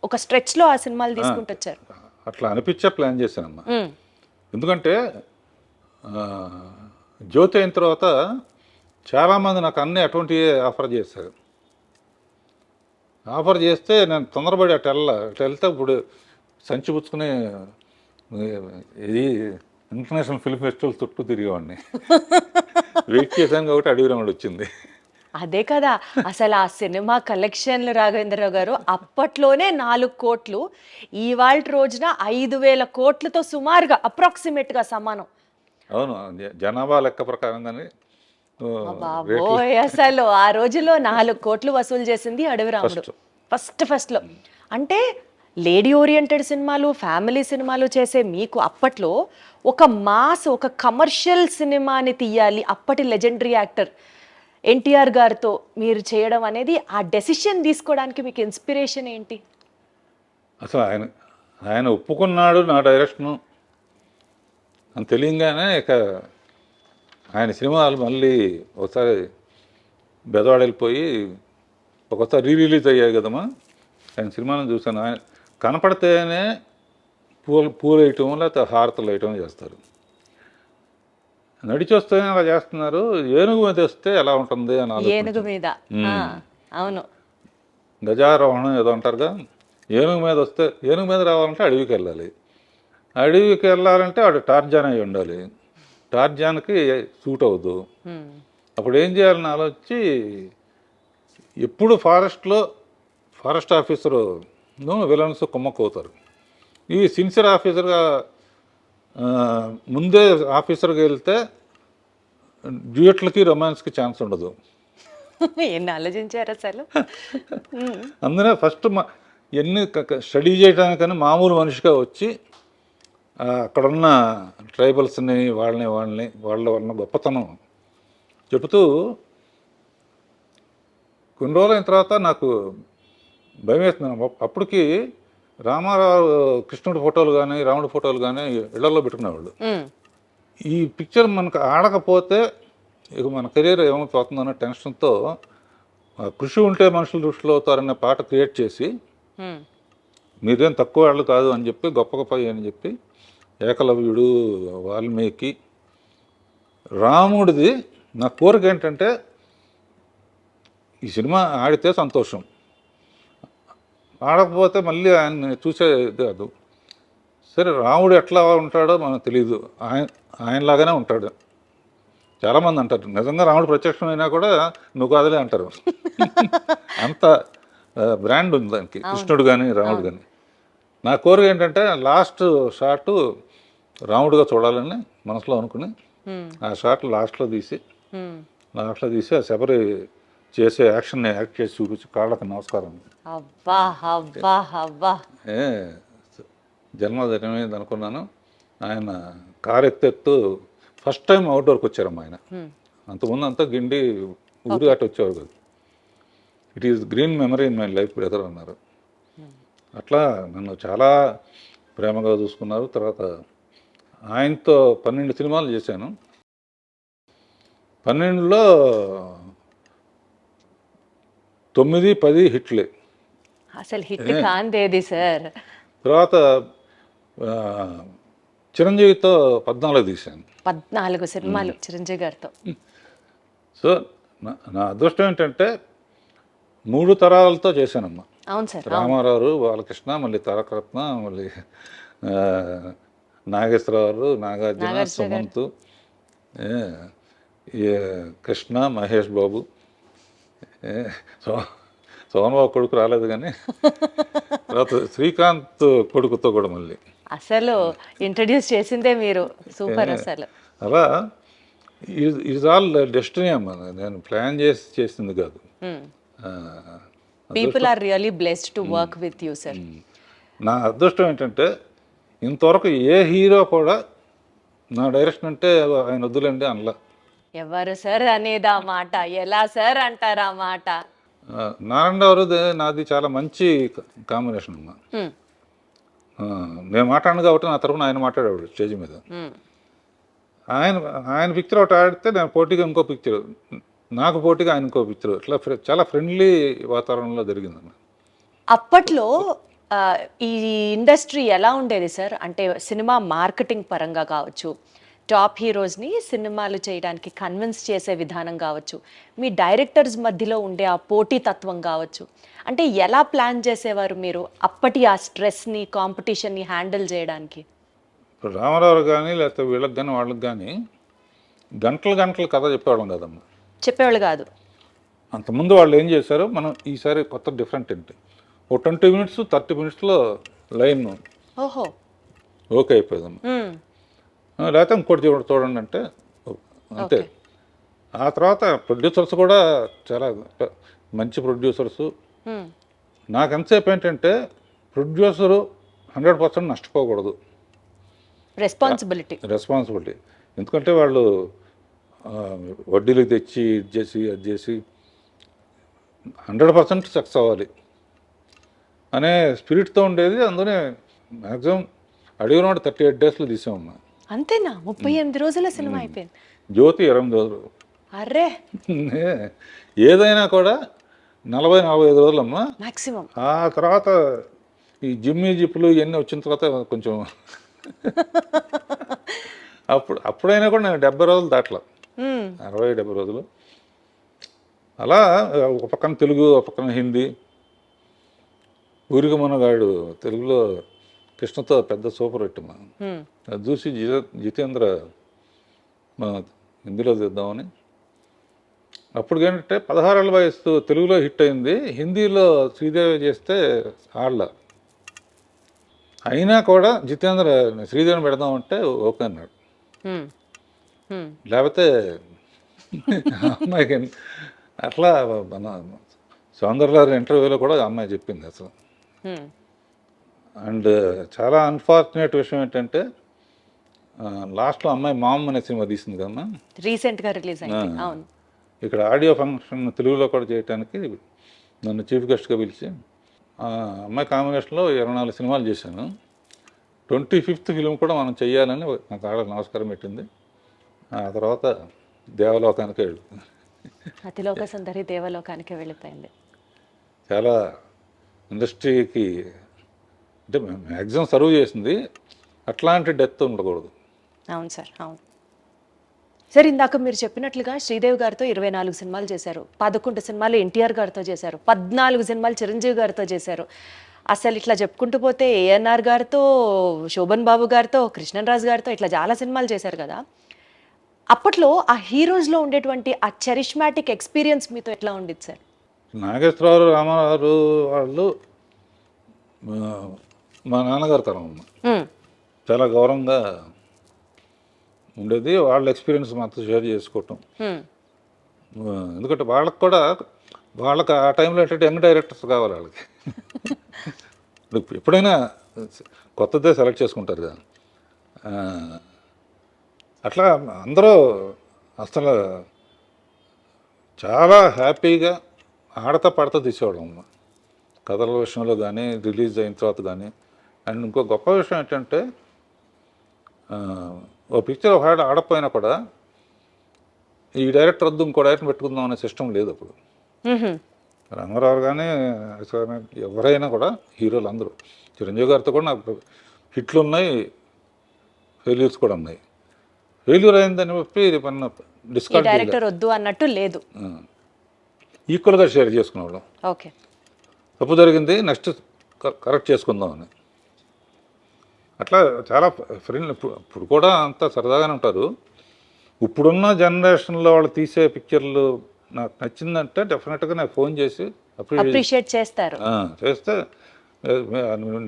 ఒక స్ట్రెచ్లో ఆ సినిమాలు తీసుకుంటూ వచ్చారు. అట్లా అనిపించే ప్లాన్ చేశానమ్మా. ఎందుకంటే జ్యోతి అయిన తర్వాత చాలామంది నాకు అన్నీ అటువంటివి ఆఫర్ చేశారు. ఆఫర్ చేస్తే నేను తొందరపడి అటు వెళ్తే ఇప్పుడు సంచి పుచ్చుకుని ఇది ఇంటర్నేషనల్ ఫిల్మ్ ఫెస్టివల్ చుట్టూ తిరిగేవాడిని. వెయిట్ చేశాను కాబట్టి అడవి రాముడు వచ్చింది. అదే కదా అసలు ఆ సినిమా కలెక్షన్లు రాఘవేంద్రరావు గారు అప్పట్లోనే 4 కోట్లు, ఇవాళ రోజున 5,000 కోట్లతో సుమారుగా అప్రాక్సిమేట్గా సమానం. అవును, జనాభా లెక్క ప్రకారంగానే. బాబోయ్, అసలు ఆ రోజులో 4 కోట్లు వసూలు చేసింది అడవి రాముడు ఫస్ట్లో. అంటే లేడీ ఓరియంటెడ్ సినిమాలు, ఫ్యామిలీ సినిమాలు చేసే మీకు అప్పట్లో ఒక మాస్, ఒక కమర్షియల్ సినిమాని తీయాలి, అప్పటి లెజెండరీ యాక్టర్ ఎన్టీఆర్ గారితో మీరు చేయడం అనేది, ఆ డెసిషన్ తీసుకోవడానికి మీకు ఇన్స్పిరేషన్ ఏంటి? అసలు ఆయన ఒప్పుకున్నాడు నా డైరెక్షను అని తెలియగానే ఇక ఆయన సినిమాలు మళ్ళీ ఒకసారి బెదవాడ వెళ్ళిపోయి ఒకసారి రిలీజ్ అయ్యాయి కదమ్మా, ఆయన సినిమాలను చూశాను. ఆయన కనపడితేనే పూలు వేయటం లేకపోతే హారతలు వేయటం చేస్తారు. నడిచి వస్తేనే అలా చేస్తున్నారు. ఏనుగు మీద వస్తే ఎలా ఉంటుంది అని ఏనుగు మీద, అవును గజారోహణం ఏదో అంటారుగా, ఏనుగు మీద వస్తే, ఏనుగు మీద రావాలంటే అడవికి వెళ్ళాలి, అడవికి వెళ్ళాలంటే వాడు టార్జాన్ అయి ఉండాలి, టార్జాన్కి సూట్ అవ్వదు. అప్పుడు ఏం చేయాలని ఆలోచించి ఎప్పుడు ఫారెస్ట్ ఆఫీసరు విలన్స్ కుమ్మక్కవుతారు. ఈ సిన్సియర్ ఆఫీసర్గా ముందే ఆఫీసర్గా వెళ్తే డ్యూయట్లకి రొమాన్స్కి ఛాన్స్ ఉండదు. ఎన్ని ఆలోచించారు అసలు. అందునే ఫస్ట్ ఎన్ని స్టడీ చేయడానికని మామూలు మనిషిగా వచ్చి అక్కడున్న ట్రైబల్స్ని వాళ్ళ వలన గొప్పతనం చెబుతూ, కొన్ని రోజులు అయిన తర్వాత నాకు భయం వేస్తున్నాను. అప్పటికి రామారావు కృష్ణుడి ఫోటోలు కానీ, రాముడి ఫోటోలు కానీ ఇళ్లలో పెట్టుకునేవాళ్ళు. ఈ పిక్చర్ మనకు ఆడకపోతే ఇక మన కెరీర్ ఏమైపోతుందన్న టెన్షన్తో కృషి ఉంటే మనుషులు దృష్టిలో అవుతారనే పాట క్రియేట్ చేసి, మీరేం తక్కువ వాళ్ళు కాదు అని చెప్పి, గొప్ప అని చెప్పి, ఏకలవ్యుడు, వాల్మీకి, రాముడిది నా కోరిక ఏంటంటే ఈ సినిమా ఆడితే సంతోషం, ఆడకపోతే మళ్ళీ ఆయన్ని చూసే కాదు. సరే రాముడు ఎట్లా ఉంటాడో మనకు తెలియదు, ఆయనలాగానే ఉంటాడు. చాలామంది అంటారు నిజంగా రాముడు ప్రత్యక్షమైనా కూడా నువ్వు కాదులే అంటారు. అంత బ్రాండ్ ఉంది దానికి, కృష్ణుడు కానీ రాముడు కానీ. నా కోరిక ఏంటంటే లాస్ట్ షాట్ రాముడుగా చూడాలని మనసులో అనుకుని ఆ షాట్ లాస్ట్లో తీసి ఆ శబరి చేసే యాక్షన్ యాక్ట్ చేసి చూపించి కాళ్ళకి నమస్కారం. అబ్బా అబ్బా అబ్బా, జన్మదినమైంది అనుకున్నాను. ఆయన కారు ఎత్తెత్తు ఫస్ట్ టైం అవుట్డోర్కి వచ్చారమ్మా ఆయన. అంతకుముందు అంతా గిండి ఊరు అటు వచ్చేవారు కదా. It is green memory in my life brother అన్నారు. అట్లా నన్ను చాలా ప్రేమగా చూసుకున్నారు. తర్వాత ఆయనతో 12 సినిమాలు చేశాను. 12లో 9-10 హిట్లే. అసలు హిట్ కాందేది సార్. తర్వాత చిరంజీవితో 14 తీశాను. 14 సినిమాలు చిరంజీవి గారితో. సో నా అదృష్టం ఏంటంటే 3 తరాలతో చేశానమ్మా. అవును సార్. రామారావు, బాలకృష్ణ, మళ్ళీ తారకరత్న, మళ్ళీ నాగేశ్వరరావు, నాగార్జున, సుమంత్, కృష్ణ, మహేష్ బాబు, సోమన్ బాబు కొడుకు రాలేదు కానీ తర్వాత శ్రీకాంత్ కొడుకుతో కూడా మళ్ళీ అసలు ఇంట్రడ్యూస్ చేసిందే మీరు. సూపర్ అసలు. అలా ఇట్స్ ఆల్ డెస్టినీ అమ్మా. నేను ప్లాన్ చేసింది కాదు. People are really blessed to work with you sir. నా అదృష్టం ఏంటంటే ఇంతవరకు ఏ హీరో కూడా నా డైరెక్షన్ అంటే ఆయన వద్దులేండి అనలా. ఎవరు సార్ అనేది ఆ మాట? ఎలా సార్ అంటారు ఆ మాట? నారాయణరావు నాది చాలా మంచి కాంబినేషన్ అమ్మా. నేను మాట్లాడను కాబట్టి నా తరపున ఆయన మాట్లాడేవాడు స్టేజ్ మీద. ఆయన పిక్చర్ ఒకటి ఆడితే నేను పోటీగా ఇంకో పిక్చర్, నాకు పోటీగా ఆయన ఇంకో పిక్చర్, ఇట్లా చాలా ఫ్రెండ్లీ వాతావరణంలో జరిగిందమ్మా. అప్పట్లో ఈ ఇండస్ట్రీ ఎలా ఉండేది సార్? అంటే సినిమా మార్కెటింగ్ పరంగా కావచ్చు, టాప్ హీరోస్ని సినిమాలు చేయడానికి కన్విన్స్ చేసే విధానం కావచ్చు, మీ డైరెక్టర్స్ మధ్యలో ఉండే ఆ పోటీతత్వం కావచ్చు, అంటే ఎలా ప్లాన్ చేసేవారు మీరు అప్పటి ఆ స్ట్రెస్ని, కాంపిటీషన్ని హ్యాండిల్ చేయడానికి? ఇప్పుడు రామారావు కానీ లేకపోతే వీళ్ళకి కానీ వాళ్ళకి కానీ గంటలు కథ చెప్పేవాళ్ళం కదమ్మా. చెప్పేవాళ్ళు కాదు. అంతకుముందు వాళ్ళు ఏం చేశారో మనం ఈసారి కొత్త డిఫరెంట్ ఏంటి, ఓ 20 minutes 30 minutesలో లైన్ ఓహో ఓకే అయిపోయిందమ్మా. లేకపోతే ఇంకోటి చూడండి అంటే అంతే. ఆ తర్వాత ప్రొడ్యూసర్స్ కూడా చాలా మంచి ప్రొడ్యూసర్సు. నాకు ఎంతసేపు ఏంటంటే ప్రొడ్యూసరు 100% నష్టపోకూడదు. రెస్పాన్సిబిలిటీ. ఎందుకంటే వాళ్ళు వడ్డీలకు తెచ్చి అది చేసి 100% సక్సెస్ అవ్వాలి అనే స్పిరిట్తో ఉండేది. అందులోనే మ్యాక్సిమం అడిగిన 38 daysలో తీసామమ్మా. అంతేనా? 38 రోజుల సినిమా అయిపోయింది. జ్యోతి 28 రోజులు. అర్రే, ఏదైనా కూడా 40-45 రోజులమ్మా మాక్సిమం. ఆ తర్వాత ఈ జిప్పులు ఇవన్నీ వచ్చిన తర్వాత కొంచెం అప్పుడైనా కూడా నేను 70 రోజులు దాటలా, 60-70 రోజులు. అలా ఒక పక్కన తెలుగు, ఒక పక్కన హిందీ. ఊరికి మనగాడు తెలుగులో కృష్ణతో పెద్ద సూపర్ హిట్ మా. అది చూసి జితేంద్ర హిందీలో తీద్దామని. అప్పుడు ఏంటంటే 16 ఏళ్ళ వయసు తెలుగులో హిట్ అయింది, హిందీలో శ్రీదేవి చేస్తే ఆడల. అయినా కూడా జితేంద్ర శ్రీదేవిని పెడదామంటే ఓకే అన్నాడు. లేకపోతే అమ్మాయికి అట్లా మన సౌందర్య ఇంటర్వ్యూలో కూడా అమ్మాయి చెప్పింది అసలు. అండ్ చాలా అన్ఫార్చునేట్ విషయం ఏంటంటే లాస్ట్లో అమ్మాయి మామ్ అనే సినిమా తీసింది కదమ్మా, రీసెంట్గా రిలీజ్ అయింది. అవును. ఇక్కడ ఆడియో ఫంక్షన్ తెలుగులో కూడా చేయడానికి నన్ను చీఫ్ గెస్ట్గా పిలిచి అమ్మాయి కాంబినేషన్లో 24 సినిమాలు చేశాను. 25th ఫిలిం కూడా మనం చెయ్యాలని నాకు ఆడ నమస్కారం పెట్టింది. ఆ తర్వాత దేవలోకానికి వెళ్ళింది. అతిలోక సుందరి దేవలోకానికి వెళ్ళిపోయింది. చాలా ఇండస్ట్రీకి అంటే మ్యాక్సిమం సర్వ్ చేసింది. అట్లాంటి డెత్ ఉండకూడదు. అవును సార్, అవును సార్. ఇందాక మీరు చెప్పినట్లుగా శ్రీదేవి గారితో 24 సినిమాలు చేశారు, 11 సినిమాలు ఎన్టీఆర్ గారితో చేశారు, 14 సినిమాలు చిరంజీవి గారితో చేశారు. అసలు ఇట్లా చెప్పుకుంటూ పోతే ఏఎన్ఆర్ గారితో, శోభన్ బాబు గారితో, కృష్ణరాజు గారితో ఇట్లా చాలా సినిమాలు చేశారు కదా. అప్పట్లో ఆ హీరోస్లో ఉండేటువంటి ఆ చరిష్మాటిక్ ఎక్స్పీరియన్స్ మీతో ఎట్లా ఉండేది సార్? నాగేశ్వరరావు, రామారావు వాళ్ళు మా నాన్నగారు తరం అమ్మ. చాలా గౌరవంగా ఉండేది. వాళ్ళ ఎక్స్పీరియన్స్ మాతో షేర్ చేసుకోవటం. ఎందుకంటే వాళ్ళకి ఆ టైంలో ఏంటంటే యంగ్ డైరెక్టర్స్ కావాలి వాళ్ళకి. ఎప్పుడైనా కొత్తదే సెలెక్ట్ చేసుకుంటారు కదా. అట్లా అందరూ అసలు చాలా హ్యాపీగా ఆడతా పాడతా తీసేవాళ్ళం కథల విషయంలో కానీ, రిలీజ్ అయిన తర్వాత కానీ. అండ్ ఇంకో గొప్ప విషయం ఏంటంటే ఓ పిక్చర్ ఒక ఆడపోయినా కూడా ఈ డైరెక్టర్ వద్దు ఇంకో డైరెక్టర్ పెట్టుకుందాం అనే సిస్టమ్ లేదు అప్పుడు. రంగారావు కానీ ఎవరైనా కూడా హీరోలు అందరూ, చిరంజీవి గారితో కూడా నాకు హిట్లు ఉన్నాయి, ఫెయిల్యూర్స్ కూడా ఉన్నాయి. ఫెయిల్యూర్ అయిందని చెప్పి మన డిస్కౌంట్ డైరెక్టర్ వద్దు అన్నట్టు లేదు, ఈక్వల్గా షేర్ చేసుకునేవాళ్ళం. ఓకే, తప్పు జరిగింది నెక్స్ట్ కరెక్ట్ చేసుకుందాం అని. అట్లా చాలా ఫ్రెండ్. ఇప్పుడు కూడా అంతా సరదాగానే ఉంటారు. ఇప్పుడున్న జనరేషన్లో వాళ్ళు తీసే పిక్చర్లు నాకు నచ్చిందంటే డెఫినెట్గా నాకు ఫోన్ చేసి అప్రిషియేట్ చేస్తారు. చేస్తే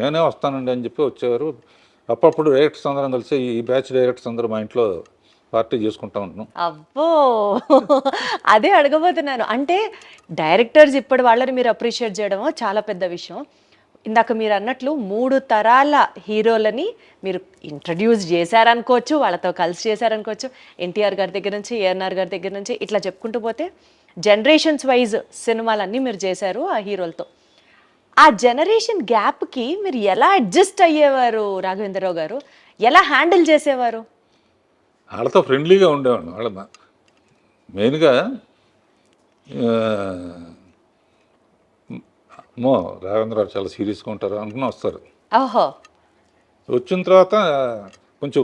నేనే వస్తానండి అని చెప్పి వచ్చేవారు. అప్పుడప్పుడు డైరెక్టర్స్ అందరం కలిసి ఈ బ్యాచ్ డైరెక్టర్స్ అందరూ మా ఇంట్లో పార్టీ చేసుకుంటా ఉంటున్నాం. అబ్బో, అదే అడగబోతున్నాను. అంటే డైరెక్టర్స్ ఇప్పటి వాళ్ళని మీరు అప్రిషియేట్ చేయడమో చాలా పెద్ద విషయం. ఇందాక మీరు అన్నట్లు 3 తరాల హీరోలని మీరు ఇంట్రడ్యూస్ చేశారనుకోవచ్చు, వాళ్ళతో కలిసి చేశారనుకోవచ్చు. ఎన్టీఆర్ గారి దగ్గర నుంచి, ఏఎన్ఆర్ గారి దగ్గర నుంచి ఇట్లా చెప్పుకుంటూ పోతే జనరేషన్స్ వైజ్ సినిమాలన్నీ మీరు చేశారు ఆ హీరోలతో. ఆ జనరేషన్ గ్యాప్కి మీరు ఎలా అడ్జస్ట్ అయ్యేవారు రాఘవేంద్రరావు గారు? ఎలా హ్యాండిల్ చేసేవారు? వాళ్ళతో ఫ్రెండ్లీగా ఉండేవాడు. వాళ్ళ మెయిన్గా రాఘవేంద్రరావు చాలా సీరియస్గా ఉంటారు అనుకుని వస్తారు. ఓహో, వచ్చిన తర్వాత కొంచెం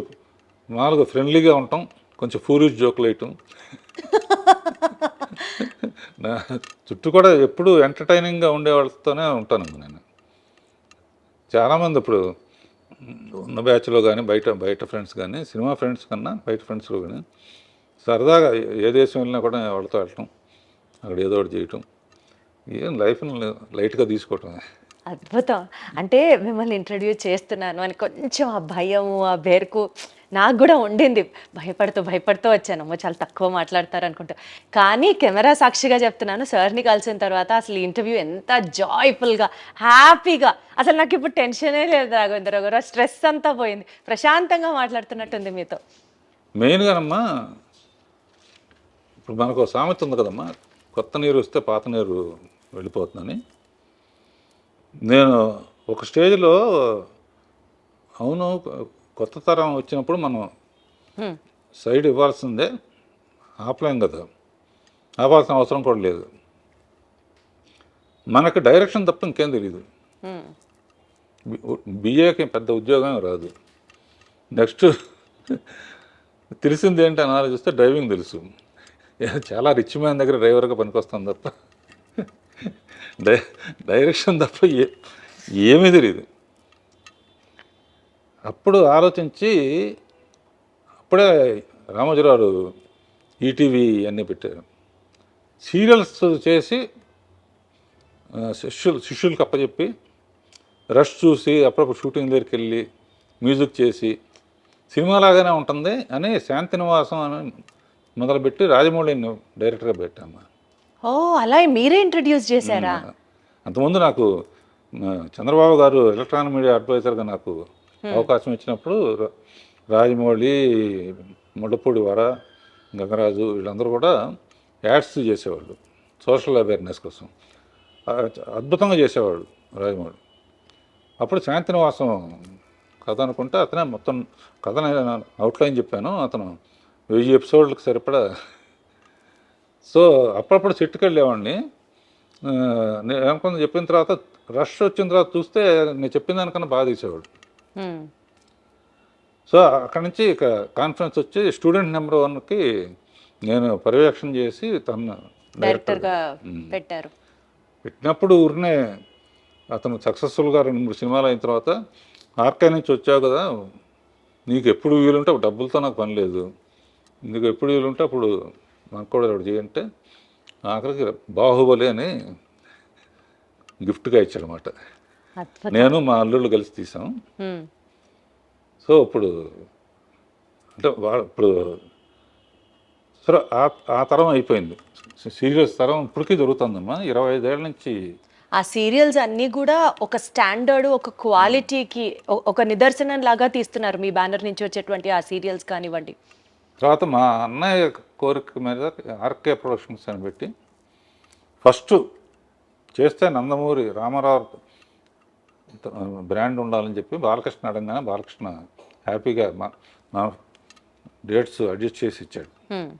మామూలుగా ఫ్రెండ్లీగా ఉంటాం, కొంచెం ఫూరిష్ జోకులు వేయటం. నా చుట్టూ కూడా ఎప్పుడు ఎంటర్టైనింగ్గా ఉండే వాళ్ళతోనే ఉంటాను నేను. చాలామంది ఇప్పుడు ఉన్న బ్యాచ్లో కానీ బయట ఫ్రెండ్స్ కానీ, సినిమా ఫ్రెండ్స్ కన్నా బయట ఫ్రెండ్స్లో కానీ సరదాగా ఏ దేశం వెళ్ళినా కూడా వాళ్ళతో వెళ్ళటం, అక్కడ ఏదో ఒకటి చేయటం, ఏం లైఫ్ని లైట్గా తీసుకోవటం. అద్భుతం. అంటే మిమ్మల్ని ఇంట్రడ్యూస్ చేస్తున్నాను అని కొంచెం ఆ భయము, ఆ బెరుకు నాకు కూడా ఉండింది. భయపడుతూ వచ్చాను, అమ్మో చాలా తక్కువ మాట్లాడతారు అనుకుంటా. కానీ కెమెరా సాక్షిగా చెప్తున్నాను, సార్ని కలిసిన తర్వాత అసలు ఇంటర్వ్యూ ఎంత జాయ్ఫుల్గా, హ్యాపీగా, అసలు నాకు ఇప్పుడు టెన్షనే లేదు రాఘవేంద్రరావు గారు. స్ట్రెస్ అంతా పోయింది, ప్రశాంతంగా మాట్లాడుతున్నట్టుంది మీతో. మెయిన్గానమ్మా ఇప్పుడు మనకు సామెత ఉంది కదమ్మా, కొత్త నీరు వస్తే పాత నీరు వెళ్ళిపోతుందని. నేను ఒక స్టేజ్లో అవును కొత్త తరం వచ్చినప్పుడు మనం సైడ్ ఇవ్వాల్సిందే, ఆపలేం కదా, ఆపాల్సిన అవసరం కూడా లేదు. మనకు డైరెక్షన్ తప్ప ఇంకేం తెలియదు. బిఏకి పెద్ద ఉద్యోగం రాదు. నెక్స్ట్ తెలిసింది ఏంటి అని ఆలోచిస్తే డ్రైవింగ్ తెలుసు. చాలా రిచ్ మ్యాన్ దగ్గర డ్రైవర్గా పనికొస్తాం తప్ప డైరెక్షన్ తప్ప ఏమీ తెలియదు. అప్పుడు ఆలోచించి అప్పుడే రామోజీరావు ఈటీవీ అన్నీ పెట్టారు. సీరియల్స్ చేసి శిష్యులకు అప్పచెప్పి రష్ చూసి అప్పుడప్పుడు షూటింగ్ దగ్గరికి వెళ్ళి మ్యూజిక్ చేసి సినిమాలాగానే ఉంటుంది అని శాంతినివాసం అని మొదలుపెట్టి రాజమౌళిని డైరెక్టర్గా పెట్టాము. ఓ, అలా మీరే ఇంట్రడ్యూస్ చేశారా? అంతకుముందు నాకు చంద్రబాబు గారు ఎలక్ట్రానిక్ మీడియా అడ్వైజర్గా నాకు అవకాశం ఇచ్చినప్పుడు రాజమౌళి, ముళ్ళపూడి వర, గంగరాజు వీళ్ళందరూ కూడా యాడ్స్ చేసేవాళ్ళు సోషల్ అవేర్నెస్ కోసం. అద్భుతంగా చేసేవాడు రాజమౌళి. అప్పుడు శాంతినివాసం కథ అనుకుంటే అతనే మొత్తం కథని అవుట్లైన్ చెప్పాను. అతను 1000 ఎపిసోడ్లకు సరిపడా. సో అప్పుడప్పుడు సెట్కి వెళ్ళేవాడిని. నేను అనుకున్న చెప్పిన తర్వాత రష్ వచ్చిన తర్వాత చూస్తే నేను చెప్పిన దానికన్నా బాగా తీసేవాడు. సో అక్కడి నుంచి ఇక కాన్ఫరెన్స్ వచ్చి స్టూడెంట్ నెంబర్ 1కి నేను పర్యవేక్షణ చేసి తను డైరెక్టర్గా పెట్టారు. పెట్టినప్పుడు ఊరినే అతను సక్సెస్ఫుల్గా 2-3 సినిమాలు అయిన తర్వాత ఆర్కే నుంచి వచ్చావు కదా, నీకు ఎప్పుడు వీలుంటే అప్పుడు డబ్బులతో నాకు పని లేదు, నీకు ఎప్పుడు వీలుంటే అప్పుడు నాకు కూడా ఒకటి చేయంటే ఆఖరికి బాహుబలి అని గిఫ్ట్గా ఇచ్చాడనమాట. అద్భుతం. నేను మా అల్లుళ్ళు కలిసి తీసాం. మ్మ్. సో ఇప్పుడు అంటే ఇప్పుడు సరే ఆ తరం అయిపోయింది, సీరియస్ తరం ఇప్పటికీ జరుగుతుందమ్మా. 25 ఏళ్ళ నుంచి ఆ సీరియల్స్ అన్నీ కూడా ఒక స్టాండర్డ్, ఒక క్వాలిటీకి ఒక నిదర్శనం లాగా తీస్తున్నారు మీ బ్యానర్ నుంచి వచ్చేటువంటి ఆ సీరియల్స్ కానివ్వండి. తర్వాత మా అన్నయ్య కోరిక మీద ఆర్కే ప్రొడక్షన్స్ అని పెట్టి ఫస్ట్ చేస్తే నందమూరి రామారావు బ్రాండ్ ఉండాలని చెప్పి బాలకృష్ణ అడగానే బాలకృష్ణ హ్యాపీగా మా డేట్స్ అడ్జస్ట్ చేసి ఇచ్చాడు. మ్మ్.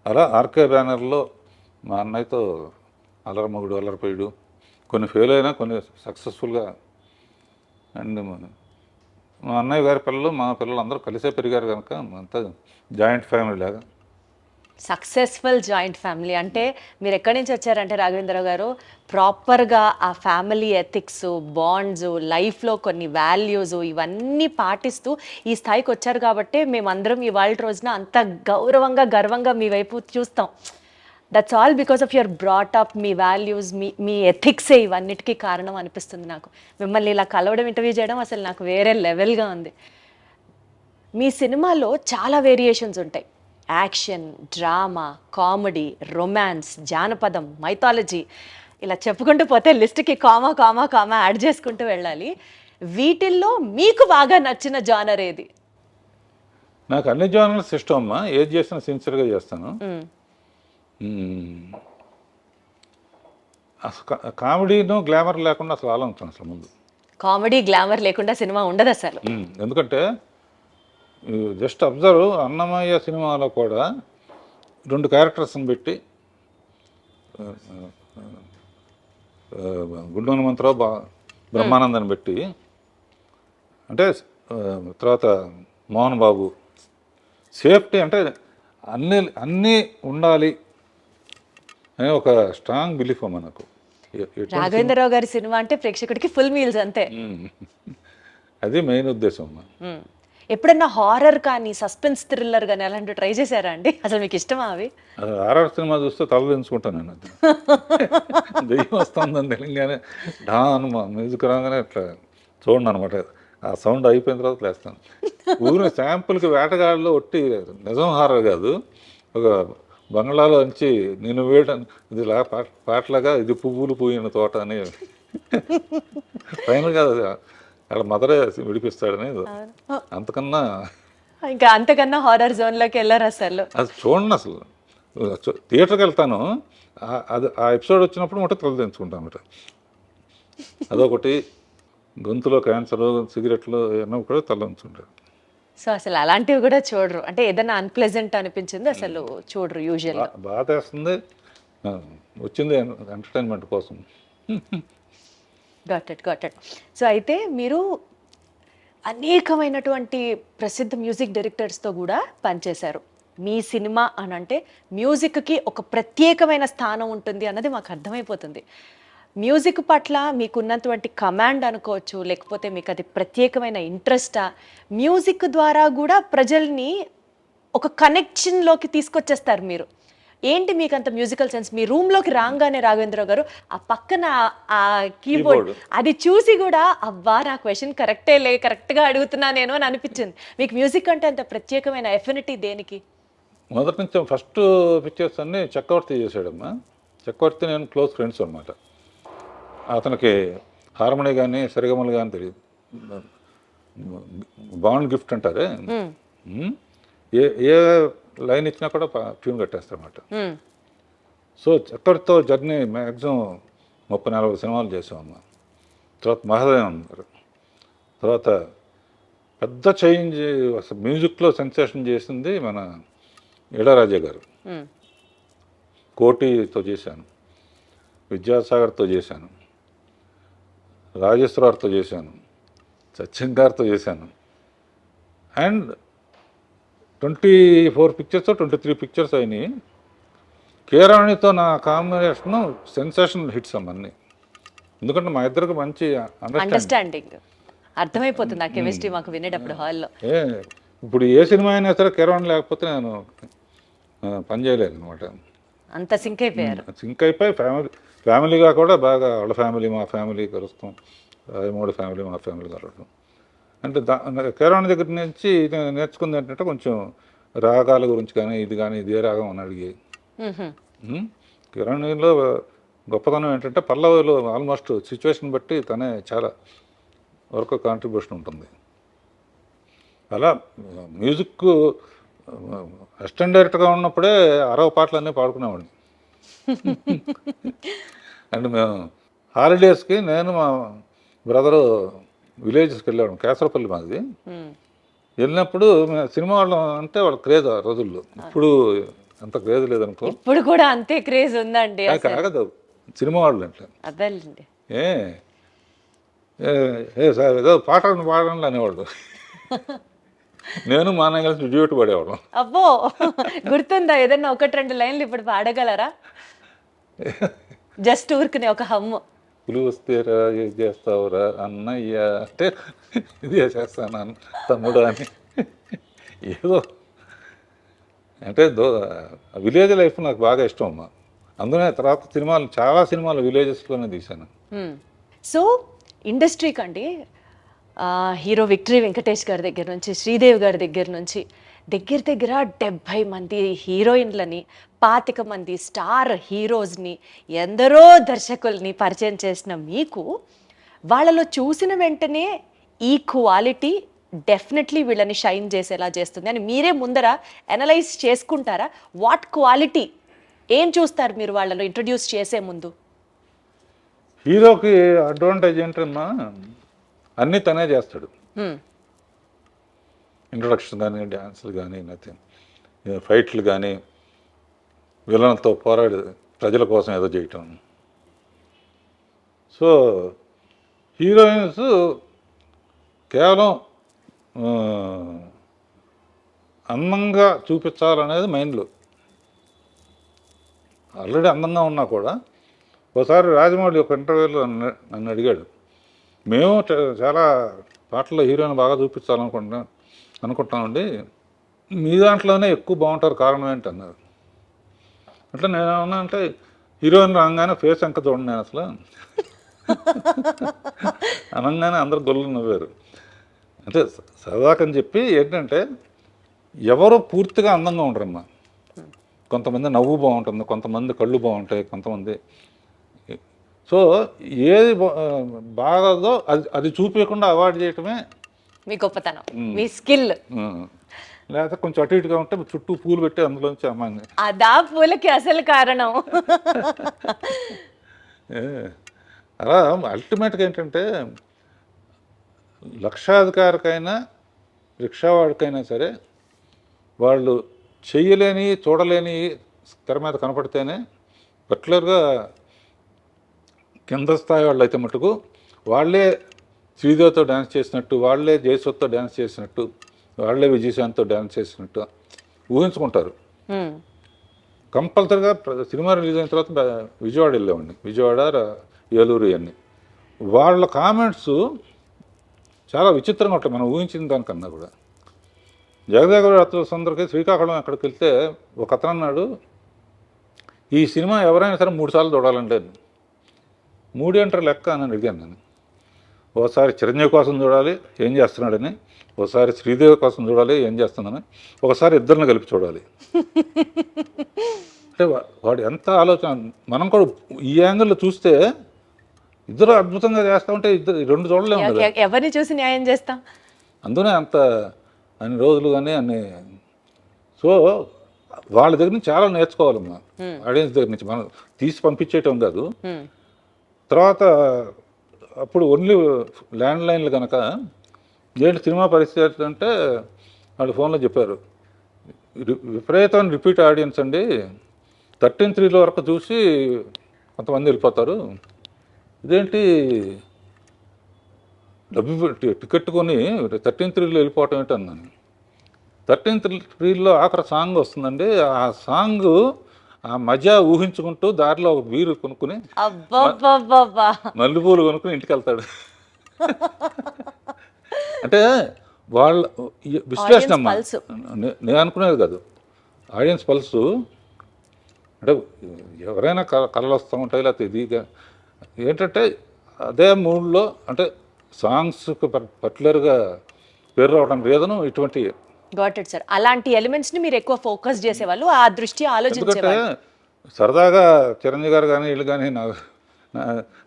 అలా ఆర్కే బ్యానర్లో మా అన్నయ్యతో అల్లరమగుడు, అల్లరిపోయాడు, కొన్ని ఫెయిల్ అయినా కొన్ని సక్సెస్ఫుల్గా. అండ్ మా అన్నయ్య గారి పిల్లలు మా పిల్లలు అందరూ కలిసే పెరిగారు కనుక అంతా జాయింట్ ఫ్యామిలీ లాగా. సక్సెస్ఫుల్ జాయింట్ ఫ్యామిలీ అంటే మీరు ఎక్కడి నుంచి వచ్చారంటే రాఘవేంద్రరావు గారు, ప్రాపర్గా ఆ ఫ్యామిలీ ఎథిక్స్, బాండ్స్, లైఫ్లో కొన్ని వాల్యూస్ ఇవన్నీ పాటిస్తూ ఈ స్థాయికి వచ్చారు కాబట్టి మేమందరం ఇవాళ రోజున అంత గౌరవంగా, గర్వంగా మీ వైపు చూస్తాం. That's all because of your brought up, మీ వాల్యూస్, మీ ఎథిక్సే ఇవన్నిటికీ కారణం అనిపిస్తుంది నాకు. మిమ్మల్ని ఇలా కలవడం, ఇంటర్వ్యూ చేయడం అసలు నాకు వేరే లెవెల్గా ఉంది. మీ సినిమాలో చాలా వేరియేషన్స్ ఉంటాయి. యాక్షన్, డ్రామా, కామెడీ, రొమాన్స్, జానపదం, మైథాలజీ, ఇలా చెప్పుకుంటూ పోతే లిస్ట్కి కామా కామా కామా యాడ్ చేసుకుంటూ వెళ్ళాలి. వీటిల్లో మీకు బాగా నచ్చిన జానర్ ఏది? నాకు అన్ని జానర్స్ ఇష్టం అమ్మా, ఏది చేసినా సిన్సియర్గా చేస్తాను. అసలు కామెడీను గ్లామర్ లేకుండా అసలు ఆలోచన అసలు ముందు. కామెడీ గ్లామర్ లేకుండా సినిమా ఉండదు అసలు. ఎందుకంటే జస్ట్ అబ్జర్వ్, అన్నమయ్య సినిమాలో కూడా 2 క్యారెక్టర్స్ని పెట్టి గుండు హనుమంతరావు బ్రహ్మానందని పెట్టి, అంటే తర్వాత మోహన్ బాబు, సేఫ్టీ అంటే అన్నీ ఉండాలి అనే ఒక స్ట్రాంగ్ బిలీఫ్ అమ్మా నాకు. రాఘవేంద్రరావు గారి సినిమా అంటే ప్రేక్షకుడికి ఫుల్ మీల్స్ అంతే. అది మెయిన్ ఉద్దేశం అమ్మా. ఎప్పుడన్నా హారర్ కానీ, సస్పెన్స్ థ్రిల్లర్ కానీ అలాంటివి ట్రై చేశారా అండి? అసలు మీకు ఇష్టమా అవి? హారర్ సినిమా చూస్తే తల దించుకుంటాను నేను. అది దెయ్యం వస్తుందని తెలియగానే డాన్ మ్యూజిక్ రాగానే ఇట్లా చూడండి అనమాట. ఆ సౌండ్ అయిపోయిన తర్వాత లేస్తాను. ఊరిని శాంపుల్కి వేటగాడిలో ఒట్టి నిజం హారర్ కాదు, ఒక బంగ్లాలో నుంచి నేను వేయడం ఇది పాటలాగా ఇది పువ్వులు పూయిన తోట అని ఫైనల్ కాదు, అక్కడ మదరే విడిపిస్తాడని. అంతకన్నా ఇంకా అంతకన్నా హారర్ జోన్లోకి వెళ్ళారు అసలు. అది చూడండి, అసలు థియేటర్కి వెళ్తాను, అది ఆ ఎపిసోడ్ వచ్చినప్పుడు మొట్ట తల తెంచుకుంటాను అన్నమాట. అదొకటి, గొంతులో క్యాన్సర్, సిగరెట్లు ఏమన్నా కూడా తల ఉంచుకుంటారు. సో అసలు అలాంటివి కూడా చూడరు, అంటే ఏదైనా అన్ప్లెజెంట్ అనిపించింది అసలు చూడరు యూజువల్గా. బాధ వేస్తుంది, వచ్చింది ఎంటర్టైన్మెంట్ కోసం. Got it. సో అయితే మీరు అనేకమైనటువంటి ప్రసిద్ధ మ్యూజిక్ డైరెక్టర్స్తో కూడా పనిచేశారు. మీ సినిమా అని అంటే మ్యూజిక్కి ఒక ప్రత్యేకమైన స్థానం ఉంటుంది అన్నది మాకు అర్థమైపోతుంది. మ్యూజిక్ పట్ల మీకున్నటువంటి కమాండ్ అనుకోవచ్చు, లేకపోతే మీకు అది ప్రత్యేకమైన ఇంట్రెస్టా? మ్యూజిక్ ద్వారా కూడా ప్రజల్ని ఒక కనెక్షన్లోకి తీసుకొచ్చేస్తారు మీరు. ఏంటి మీకు అంత మ్యూజికల్ సెన్స్? మీ రూమ్లోకి రాగానే రాఘవేంద్రరావు గారు ఆ పక్కన ఆ కీబోర్డ్ అది చూసి కూడా అబ్బా నా క్వశ్చన్ కరెక్ట్గా అడుగుతున్నా నేను అని అనిపించింది. మీకు మ్యూజిక్ అంటే అంత ప్రత్యేకమైన ఎఫినిటీ దేనికి? మొదటి నుంచి ఫస్ట్ పిక్చర్స్ అన్నీ చక్రవర్తి చేశాడమ్మా. చక్రవర్తి నేను క్లోజ్ ఫ్రెండ్స్ అనమాట. అతనికి హార్మోనీ కానీ సరిగమలు కానీ తెలియదు, బాండ్ గిఫ్ట్ అంటారే, ఏ లైన్ ఇచ్చినా కూడా ట్యూన్ కట్టేస్తారన్నమాట. సో చక్రవర్తితో జర్నీ మ్యాక్సిమం 30-40 సినిమాలు చేసామమ్మా. తర్వాత మహాదేవన్ అన్నారు, తర్వాత పెద్ద చేంజ్ అసలు మ్యూజిక్లో సెన్సేషన్ చేసింది మన ఇళయరాజా గారు. కోటితో చేశాను, విద్యాసాగర్తో చేశాను, రాజేశ్వరరావుతో చేశాను, సత్యం గారితో చేశాను. అండ్ 24 పిక్చర్స్ 23 పిక్చర్స్ అయినాయి. కీరాణితో నా కాంబినేషను సెన్సేషనల్ హిట్స్ అన్నీ. ఎందుకంటే మా ఇద్దరికి మంచి అండర్స్టాండింగ్ అర్థమైపోతుంది ఆ కెమిస్ట్రీ మాకు వినేటప్పుడు హాల్లో. ఇప్పుడు ఏ సినిమా అయినా సరే కిరణ్ లేకపోతే నేను పని చేయలేను అనమాట. అంత సింక్ అయిపోయారు. సింక్ అయిపోయి ఫ్యామిలీగా కూడా బాగా వాళ్ళ ఫ్యామిలీ మా ఫ్యామిలీ కలుస్తాం, మూడు ఫ్యామిలీ మా ఫ్యామిలీ కలవడం. అంటే కిరణ్ దగ్గర నుంచి నేర్చుకుంది ఏంటంటే కొంచెం రాగాల గురించి కానీ ఇదే రాగం అని అడిగి. కిరణ్లో గొప్పతనం ఏంటంటే పల్లవిలో ఆల్మోస్ట్ సిచ్యువేషన్ బట్టి తనే చాలా వరకు కాంట్రిబ్యూషన్ ఉంటుంది. అలా మ్యూజిక్ అసిస్టెంట్ డైరెక్టర్గా ఉన్నప్పుడే 60 పాటలన్నీ పాడుకునేవాడిని. అండ్ మేము హాలిడేస్కి నేను మా బ్రదరు విలేజెస్కి వెళ్ళాడు, కేసరపల్లి మాది. వెళ్ళినప్పుడు సినిమా వాళ్ళం అంటే వాళ్ళ క్రేజ్ ఆ రోజుల్లో. ఇప్పుడు అంత క్రేజ్ లేదనుకో. ఇప్పుడు కూడా అంతే క్రేజ్ ఉందండి. కాగదు సినిమా వాళ్ళు అంటే అదేండి సార్ ఏదో పాటలు పాడండి అనేవాళ్ళు. నేను మా అన్నయ్య కలిసి డ్యూట్ పడేవాళ్ళం. అబ్బో, గుర్తుందా ఏదన్నా 1-2 లైన్లు ఇప్పుడు పాడగలరా? జస్ట్ ఊరుకునే ఒక హమ్ము. పులి వస్తేరా ఏం చేస్తావురా అన్నయ్య అంటే ఇది చేస్తాను తమ్ముడు అని. ఏదో అంటే విలేజ్ లైఫ్ నాకు బాగా ఇష్టం అమ్మా. అందుకనే తర్వాత చాలా సినిమాలు విలేజెస్లోనే తీశాను. సో ఇండస్ట్రీకి అండి హీరో విక్టరీ వెంకటేష్ గారి దగ్గర నుంచి, శ్రీదేవి గారి దగ్గర నుంచి దగ్గర 70 మంది హీరోయిన్లని, 25 మంది స్టార్ హీరోస్ని, ఎందరో దర్శకుల్ని పరిచయం చేసిన మీకు వాళ్ళలో చూసిన వెంటనే ఈ క్వాలిటీ డెఫినెట్లీ వీళ్ళని షైన్ చేసేలా చేస్తుంది అని మీరే ముందర అనలైజ్ చేసుకుంటారా? వాట్ క్వాలిటీ ఏం చూస్తారు మీరు వాళ్ళలో ఇంట్రడ్యూస్ చేసే ముందు? హీరోకి అడ్వాంటేజ్ ఏంటన్నా అన్నీ తనే చేస్తాడు. ఇంట్రొడక్షన్ కానీ, డ్యాన్సులు కానీ, నథింగ్, ఫైట్లు కానీ, విలన్లతో పోరాడి ప్రజల కోసం ఏదో చేయటం. సో హీరోయిన్స్ కేవలం అందంగా చూపించాలనేది మైండ్లో. ఆల్రెడీ అందంగా ఉన్నా కూడా ఒకసారి రాజమౌళి ఒక ఇంటర్వ్యూలో నన్ను అడిగాడు, మేము చాలా పాటల్లో హీరోయిన్ బాగా అనుకుంటామండి, మీ దాంట్లోనే ఎక్కువ బాగుంటారు, కారణం ఏంటి అన్నారు. అట్లా నేనేమన్నా అంటే హీరోయిన్ రాగానే ఫేస్ ఎంక చూడండి నేను అసలు అనగానే అందరు గొల్లు నవ్వారు. అంటే సరదాకని చెప్పి ఏంటంటే ఎవరు పూర్తిగా అందంగా ఉండరమ్మా. కొంతమంది నవ్వు బాగుంటుంది, కొంతమంది కళ్ళు బాగుంటాయి, కొంతమంది. సో ఏది బాగదో అది చూపించకుండా అవాయిడ్ చేయటమే మీ గొప్పతనం, మీ స్కిల్. లేకపోతే కొంచెం అటు ఇటుగా ఉంటే చుట్టూ పూలు పెట్టి అందులోంచి అమ్మాయి అదా పూలకి అసలు కారణం. అలా అల్టిమేట్గా ఏంటంటే లక్షాధికారికైనా రిక్షావాడికైనా సరే వాళ్ళు చెయ్యలేని చూడలేని తెర మీద కనపడితేనే, పర్టికులర్గా కింద స్థాయి వాళ్ళు అయితే మటుకు వాళ్ళే శ్రీదేవితో డ్యాన్స్ చేసినట్టు, వాళ్ళే జయసుతో డ్యాన్స్ చేసినట్టు, వాళ్ళే విజయశాంతితో డ్యాన్స్ చేసినట్టు ఊహించుకుంటారు. కంపల్సరిగా సినిమా రిలీజ్ అయిన తర్వాత విజయవాడ వెళ్ళామండి, విజయవాడ, ఏలూరు ఇవన్నీ. వాళ్ళ కామెంట్స్ చాలా విచిత్రంగా ఉంటాయి మనం ఊహించిన దానికన్నా కూడా. జగదేగ సుందరికి శ్రీకాకుళం అక్కడికి వెళ్తే ఒక అతను అన్నాడు, ఈ సినిమా ఎవరైనా సరే 3 సార్లు చూడాలంటే. 3 ఏంటారు లెక్క అని అడిగాను నేను. ఒకసారి చిరంజీవి కోసం చూడాలి ఏం చేస్తున్నాడని, ఒకసారి శ్రీదేవి కోసం చూడాలి ఏం చేస్తుందని, ఒకసారి ఇద్దరిని కలిపి చూడాలి. అంటే వాడు ఎంత ఆలోచన. మనం కూడా ఈ యాంగిల్లో చూస్తే ఇద్దరు అద్భుతంగా చేస్తూ ఉంటే రెండు చూడలేము కదా, ఎవరిని చూసి న్యాయం చేస్తాం. అందునే అంత అన్ని రోజులు కానీ అన్ని. సో వాళ్ళ దగ్గర నుంచి చాలా నేర్చుకోవాలమ్మా, ఆడియన్స్ దగ్గర నుంచి. మనం తీసి పంపించేయటం కాదు. తర్వాత అప్పుడు ఓన్లీ ల్యాండ్ లైన్లు కనుక ఏంటి సినిమా పరిస్థితి అంటే వాళ్ళు ఫోన్లో చెప్పారు, విపరీతమైన రిపీట్ ఆడియన్స్ అండి, 13:3 వరకు చూసి కొంతమంది వెళ్ళిపోతారు, ఇదేంటి డబ్బు టికెట్ కొని 13:3 వెళ్ళిపోవటం ఏంటి అన్నాను. 13:3 ఆఖరి సాంగ్ వస్తుందండి, ఆ సాంగ్ ఆ మజా ఊహించుకుంటూ దారిలో ఒక బీరు కొనుక్కుని అబ్బబ్బబ్బబ్బా. మల్లెపూలు కొనుక్కుని ఇంటికి వెళ్తాడు. అంటే వాళ్ళ విశ్లేషణ అమ్మా, పల్స్. నేను అనుకునేది కాదు, ఆడియన్స్ పల్సు. అంటే ఎవరైనా కళలు వస్తూ ఉంటాయి, లేకపోతే ఇదిగా ఏంటంటే అదే మూడ్లో, అంటే సాంగ్స్కి పర్టికులర్గా పేరు రావడానికి రీజను ఇటువంటి. Got it sir. అలాంటి ఎలిమెంట్స్ ని మీరు ఎక్కువ ఫోకస్ చేసేవాళ్ళు, ఆ దృష్టి ఎందుకంటే ఆలోచించేవాళ్ళు. సరదాగా చిరంజీవి గారు కానీ వీళ్ళు కానీ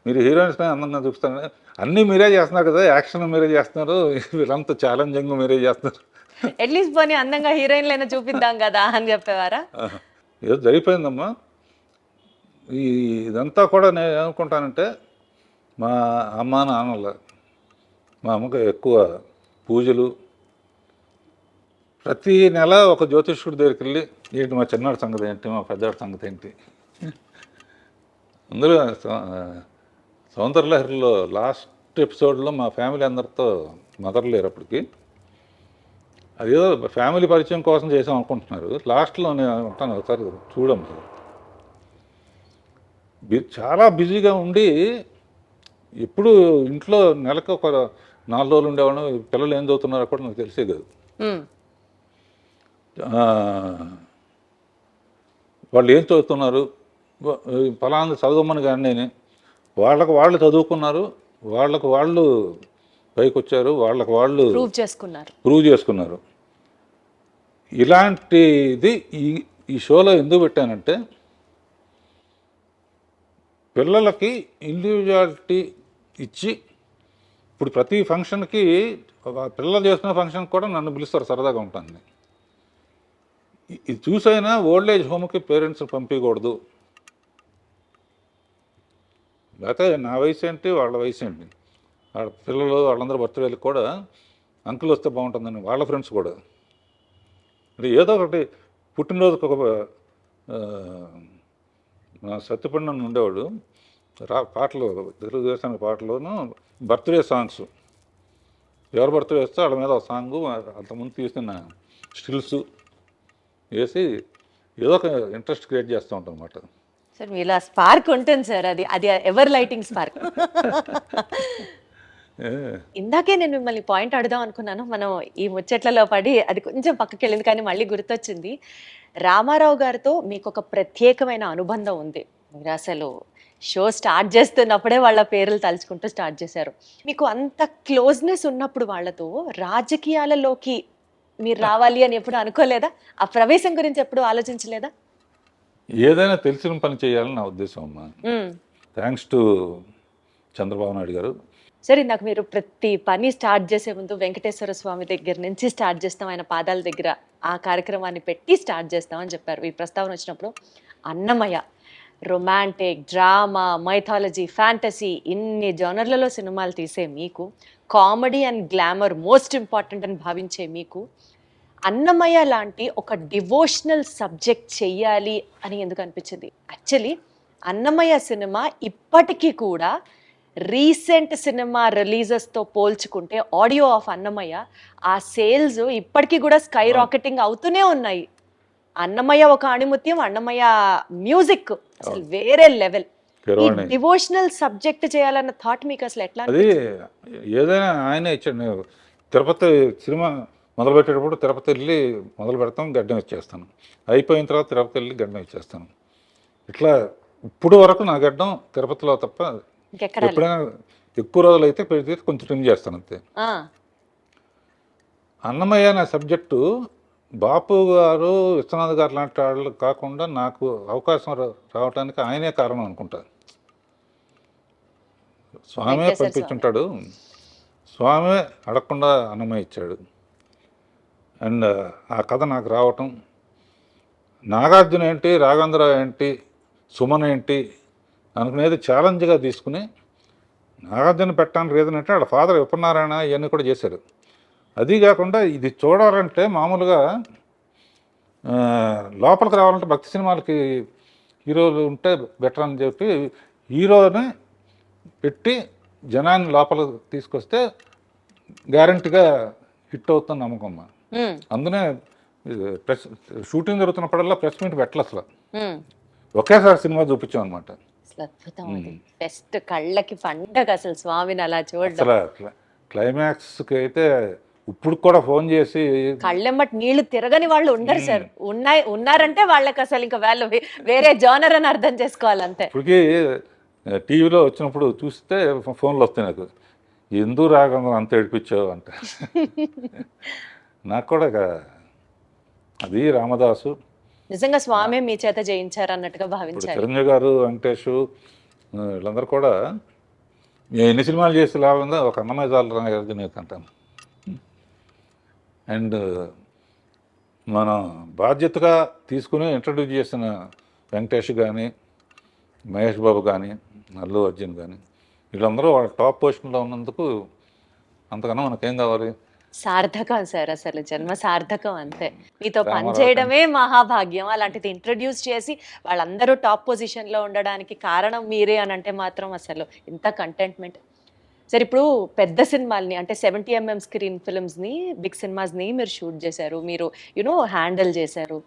మీరు హీరోయిన్స్ అందంగా చూపిస్తారు, అన్నీ మీరే చేస్తున్నారు కదా, యాక్షన్ మీరే చేస్తున్నారు, వీళ్ళంతా ఛాలెంజింగ్ మీరే చేస్తున్నారు. అట్లీస్ట్ పోనీ అందంగా హీరోయిన్లైనా చూపిద్దాం కదా అని చెప్పేవారా? ఏదో జరిగిపోయిందమ్మా. ఇదంతా కూడా నేను ఏమనుకుంటానంటే, మా అమ్మ నాన్నల, మా అమ్మకి ఎక్కువ పూజలు, ప్రతి నెల ఒక జ్యోతిష్కుడి దగ్గరికి వెళ్ళి ఏంటి మా చిన్నాడు సంగతి ఏంటి, మా పెద్దవాడి సంగతి ఏంటి. అందులో సౌందర్యలహరిలో లాస్ట్ ఎపిసోడ్లో మా ఫ్యామిలీ అందరితో మదర్ లేరు అప్పటికి, అదేదో ఫ్యామిలీ పరిచయం కోసం చేసాం అనుకుంటున్నారు. లాస్ట్లో నేను ఉంటాను, ఒకసారి చూడమ్మా. చాలా బిజీగా ఉండి ఎప్పుడు ఇంట్లో నెలకు ఒక 4 రోజులు ఉండేవాళ్ళం. పిల్లలు ఏం చదువుతున్నారో కూడా నాకు తెలిసే కాదు. వాళ్ళు ఏం చదువుతున్నారు, ఫలానా చదవమని కానీ నేను, వాళ్ళకు వాళ్ళు చదువుకున్నారు, వాళ్ళకు వాళ్ళు పైకి వచ్చారు, వాళ్ళకు వాళ్ళు ప్రూవ్ చేసుకున్నారు. ఇలాంటిది ఈ షోలో ఎందుకు పెట్టానంటే, పిల్లలకి ఇండివిజువాలిటీ ఇచ్చి, ఇప్పుడు ప్రతి ఫంక్షన్కి పిల్లలు చేసుకునే ఫంక్షన్కి కూడా నన్ను పిలుస్తారు, సరదాగా ఉంటుంది. ఇది చూసైనా ఓల్డ్ ఏజ్ హోమ్కి పేరెంట్స్ పంపించకూడదు, లేకపోతే నా వయసు ఏంటి వాళ్ళ వయసు ఏంటి, వాళ్ళ పిల్లలు వాళ్ళందరూ బర్త్డేలకు కూడా అంకుల్ వస్తే బాగుంటుందని వాళ్ళ ఫ్రెండ్స్ కూడా. అంటే ఏదో ఒకటి పుట్టినరోజుకి ఒక సత్యపండు ఉండేవాడు, పాటలు, తెలుగుదేశానికి పాటలోను బర్త్డే సాంగ్స్, ఎవరు బర్త్డే వస్తే వాళ్ళ మీద ఒక సాంగు, అంతకుముందు తీసిన స్టిల్స్ వేసి ఏదో ఒక ఇంట్రెస్ట్ క్రియేట్ చేస్తూ ఉంటాం అన్నమాట. సార్ మీలా స్పార్క్ ఉంటుంది సార్, అది అది ఎవర్ లైటింగ్ స్పార్క్. ఇందాకే నేను మిమ్మల్ని పాయింట్ అడుగుదాం అనుకున్నాను, మనం ఈ ముచ్చట్లలో పడి అది కొంచెం పక్కకి వెళ్ళింది, కానీ మళ్ళీ గుర్తొచ్చింది. రామారావు గారితో మీకు ఒక ప్రత్యేకమైన అనుబంధం ఉంది. మీరు అసలు షో స్టార్ట్ చేస్తున్నప్పుడే వాళ్ళ పేర్లు తలుచుకుంటూ స్టార్ట్ చేశారు. మీకు అంత క్లోజ్నెస్ ఉన్నప్పుడు వాళ్ళతో రాజకీయాలలోకి మీరు రావాలి అని ఎప్పుడు అనుకోలేదా? ఆ ప్రవేశం గురించి ఎప్పుడు ఆలోచించలేదా? ఏదైనా తెలిసిన పని చేయాలని నా ఉద్దేశం అమ్మా. థ్యాంక్స్ టు చంద్రబాబు నాయుడు గారు. సరే, నాకు మీరు ప్రతి పని స్టార్ట్ చేసే ముందు వెంకటేశ్వర స్వామి దగ్గర నుంచి స్టార్ట్ చేస్తాం, ఆయన పాదాల దగ్గర ఆ కార్యక్రమాన్ని పెట్టి స్టార్ట్ చేస్తామని చెప్పారు. ఈ ప్రస్తావన వచ్చినప్పుడు Annamayya romantic, drama, mythology, fantasy, ఇన్ని జోనర్లలో సినిమాలు తీసే మీకు, comedy and glamour most important అని భావించే మీకు, అన్నమయ్య లాంటి ఒక డివోషనల్ సబ్జెక్ట్ చెయ్యాలి అని ఎందుకు అనిపించింది? యాక్చువల్లీ అన్నమయ్య సినిమా ఇప్పటికీ కూడా రీసెంట్ సినిమా రిలీజెస్తో పోల్చుకుంటే ఆడియో ఆఫ్ అన్నమయ్య ఆ సేల్స్ ఇప్పటికీ కూడా స్కై రాకెటింగ్ అవుతూనే ఉన్నాయి. అన్నమయ్య ఒక ఆణిముత్యం, అన్నమయ్య మ్యూజిక్ అసలు వేరే లెవెల్. డివోషనల్ సబ్జెక్ట్ చేయాలన్న థాట్ మీకు అసలు ఎట్లా? అది ఏదైనా ఆయనే ఇచ్చాడు. తిరుపతి సినిమా మొదలుపెట్టేటప్పుడు తిరుపతి వెళ్ళి మొదలు పెడతాం, గడ్డం ఇచ్చేస్తాను, అయిపోయిన తర్వాత తిరుపతి వెళ్ళి గడ్డం ఇచ్చేస్తాను. ఇట్లా ఇప్పుడు వరకు నా గడ్డం తిరుపతిలో తప్ప ఎప్పుడైనా ఎక్కువ రోజులు అయితే పెడితే కొంచెం ట్రిమ్ చేస్తాను అంతే. అన్నమయ్య నా సబ్జెక్టు బాపు గారు, విశ్వనాథ్ గారు లాంటి వాళ్ళు కాకుండా నాకు అవకాశం రావడానికి ఆయనే కారణం అనుకుంటా. స్వామే పంపించుంటాడు, స్వామే అడగకుండా అన్నమయ్య ఇచ్చాడు. అండ్ ఆ కథ నాకు రావటం, నాగార్జున ఏంటి, రాఘవేంద్ర ఏంటి, సుమన్ ఏంటి అనుకునేది ఛాలెంజ్గా తీసుకుని నాగార్జున పెట్టడానికి రీజన్ అంటే వాళ్ళ ఫాదర్ విపన్నారాయణ ఇవన్నీ కూడా చేశారు. అది కాకుండా ఇది చూడాలంటే మామూలుగా లోపలికి రావాలంటే భక్తి సినిమాలకి హీరోలు ఉంటే బెటర్ అని చెప్పి హీరోని పెట్టి జనాన్ని లోపలికి తీసుకొస్తే గ్యారంటీగా హిట్ అవుతుంది నమ్మకం. అందునే ప్రెస్ షూటింగ్ జరుగుతున్నప్పుడల్లా ప్రెస్ మీట్ పెట్టాలి అసలు. ఒకేసారి సినిమా చూపించాం అనమాట. అసలు అద్భుతం అది. బెస్ట్ కళ్ళకి పండగ అసలు స్వామిని అలా చూడడం. అసలు క్లైమాక్స్కి అయితే ఇప్పుడు కూడా ఫోన్ చేసి కళ్ళెమ్మటి నీళ్లు తిరగని వాళ్ళు ఉండరు సార్. ఉన్నారంటే వాళ్ళకి అసలు ఇంకా వాళ్ళు వేరే జానర్ అని అర్థం చేసుకోవాలి అంతే. ఇప్పటికీ టీవీలో వచ్చినప్పుడు చూస్తే ఫోన్లు వస్తాయి నాకు, ఎందుకు రాగంగా అంత ఏడిపించావు అంట. నాకు కూడా అది రామదాసు, నిజంగా స్వామి మీ చేత జయించారు అన్నట్టుగా ఇప్పుడు భావించాలి. చిరంజీవి గారు, వెంకటేష్ వీళ్ళందరూ కూడా ఎన్ని సినిమాలు చేసి లాభంగా ఒక అన్నమయ్య జాలరాజు అంటాను. అండ్ మనం బాధ్యతగా తీసుకుని ఇంట్రడ్యూస్ చేసిన వెంకటేష్ కానీ, మహేష్ బాబు కానీ, అల్లు అర్జున్ కానీ, వీళ్ళందరూ వాళ్ళ టాప్ పొజిషన్లో ఉన్నందుకు అంతకన్నా మనకేం కావాలి? సార్థకం సార్, అసలు జన్మ సార్థకం అంతే. మీతో పనిచేయడమే మహాభాగ్యం. అలాంటిది ఇంట్రడ్యూస్ చేసి వాళ్ళందరూ టాప్ పొజిషన్ లో ఉండడానికి కారణం మీరే అని అంటే మాత్రం అసలు ఎంత కంటెంట్మెంట్. సరే, ఇప్పుడు పెద్ద సినిమాల్ని అంటే 70mm స్క్రీన్ ఫిల్మ్స్ని, బిగ్ సినిమాస్ని మీరు షూట్ చేశారు, మీరు హ్యాండిల్ చేశారు.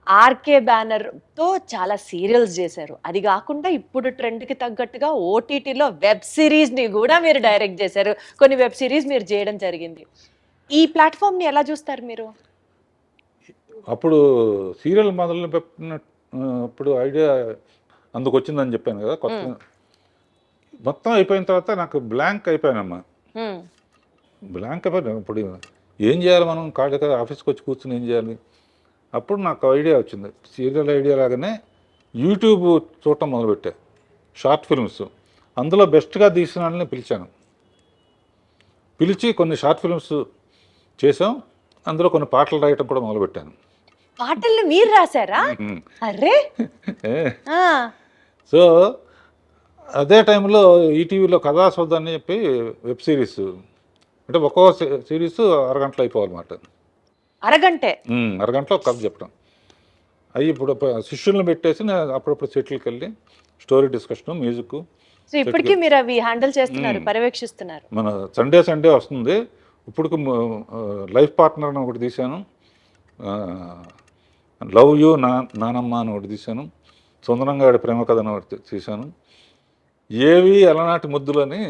ఆర్కే బ్యానర్తో చాలా సీరియల్స్ చేశారు. అది కాకుండా ఇప్పుడు ట్రెండ్కి తగ్గట్టుగా ఓటీటీలో వెబ్ సిరీస్ని కూడా మీరు డైరెక్ట్ చేశారు. కొన్ని వెబ్ సిరీస్ మీరు చేయడం జరిగింది. ఈ ప్లాట్ఫామ్ని ఎలా చూస్తారు మీరు? అప్పుడు సీరియల్ మొదలు పెట్టినప్పుడు ఐడియా అందుకు వచ్చిందని చెప్పాను కదా, కొత్త మొత్తం అయిపోయిన తర్వాత నాకు బ్లాంక్ అయిపోయానమ్మా. బ్లాంక్ అయిపోయాను. ఇప్పుడు ఏం చేయాలి మనం? ఖాళీగా ఆఫీస్కి వచ్చి కూర్చుని ఏం చేయాలి? అప్పుడు నాకు ఐడియా వచ్చింది, సీరియల్ ఐడియా లాగానే యూట్యూబ్ చూడటం మొదలుపెట్టా, షార్ట్ ఫిల్మ్స్. అందులో బెస్ట్గా తీసిన వాళ్ళని పిలిచి కొన్ని షార్ట్ ఫిల్మ్స్ చేసాం. అందులో కొన్ని పాటలు రాయటం కూడా మొదలుపెట్టాను. పాటలు మీరు రాశారా? అరే! సో అదే టైంలో ఈటీవీలో కథాసౌధ అని చెప్పి వెబ్ సిరీస్, అంటే ఒక్కో సిరీస్ అరగంటలో అయిపోవాలన్నమాట. అరగంటలో కథ చెప్పడం. అవి ఇప్పుడు శిష్యులను పెట్టేసి నేను అప్పుడప్పుడు సెటిల్కి వెళ్ళి స్టోరీ డిస్కషన్, మ్యూజిక్. సో ఇప్పటికీ మీరు అవి హ్యాండిల్ చేస్తున్నారు, పర్యవేక్షిస్తున్నారు. మన సండే వస్తుంది. ఇప్పుడు లైఫ్ పార్ట్నర్ అని ఒకటి తీశాను, లవ్ యూ నానమ్మ అని ఒకటి తీశాను, సుందరంగాడి ప్రేమ కథ అని ఒకటి తీశాను. ఏవి అలనాటి ముద్దులని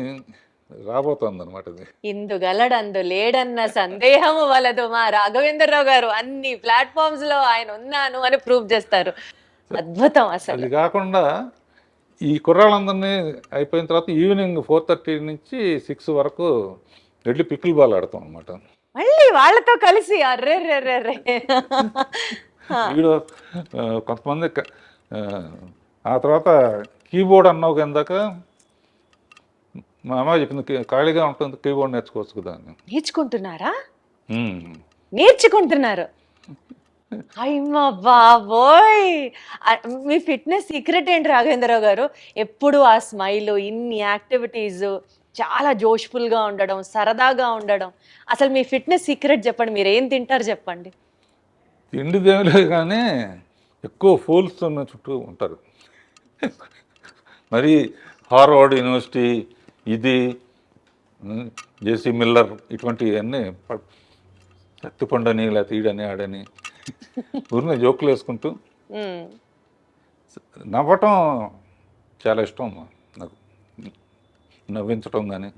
రాబోతోంది అనమాట. ఇది ఇందుగలడందు లేడన్న సందేహము వలదు. మా రాఘవేంద్రరావు గారు అన్ని ప్లాట్ఫామ్స్ లో ఆయన ఉన్నాను అని ప్రూవ్ చేస్తారు. అద్భుతం అసలు. అది కాకుండా ఈ కుర్రాళ్ళందరినీ అయిపోయిన తర్వాత ఈవినింగ్ 4:30 నుంచి 6 వరకు వెళ్ళి పికిల్ బాల్ ఆడతాం అనమాట. మళ్ళీ వాళ్ళతో కలిసి అర్రే వీడు కొంతమంది ఆ తర్వాత కీబోర్డ్ అన్నావు కిందాక మా అమ్మాయి చెప్పింది, ఖాళీగా ఉంటుంది కీబోర్డ్ నేర్చుకోవచ్చు కదా అని. నేర్చుకుంటున్నారు. అయ్యమ్మా బాబోయ్! మీ ఫిట్నెస్ సీక్రెట్ ఏంటి రాఘవేంద్రరావు గారు? ఎప్పుడు ఆ స్మైల్, ఇన్ని యాక్టివిటీస్, చాలా జోష్ఫుల్గా ఉండడం, సరదాగా ఉండడం. అసలు మీ ఫిట్నెస్ సీక్రెట్ చెప్పండి. మీరు ఏం తింటారు చెప్పండి. తిండి దేవులే కానీ ఎక్కువ ఫూల్స్ ఉన్న చుట్టూ ఉంటారు. మరి హార్వర్డ్ యూనివర్సిటీ, ఇది జేసీ మిల్లర్, ఇటువంటివన్నీ శక్తిపండని లేకపోతే ఈడని ఆడని ఊరిని జోకులు వేసుకుంటూ నవ్వటం చాలా ఇష్టం నాకు, నవ్వించటం కానీ.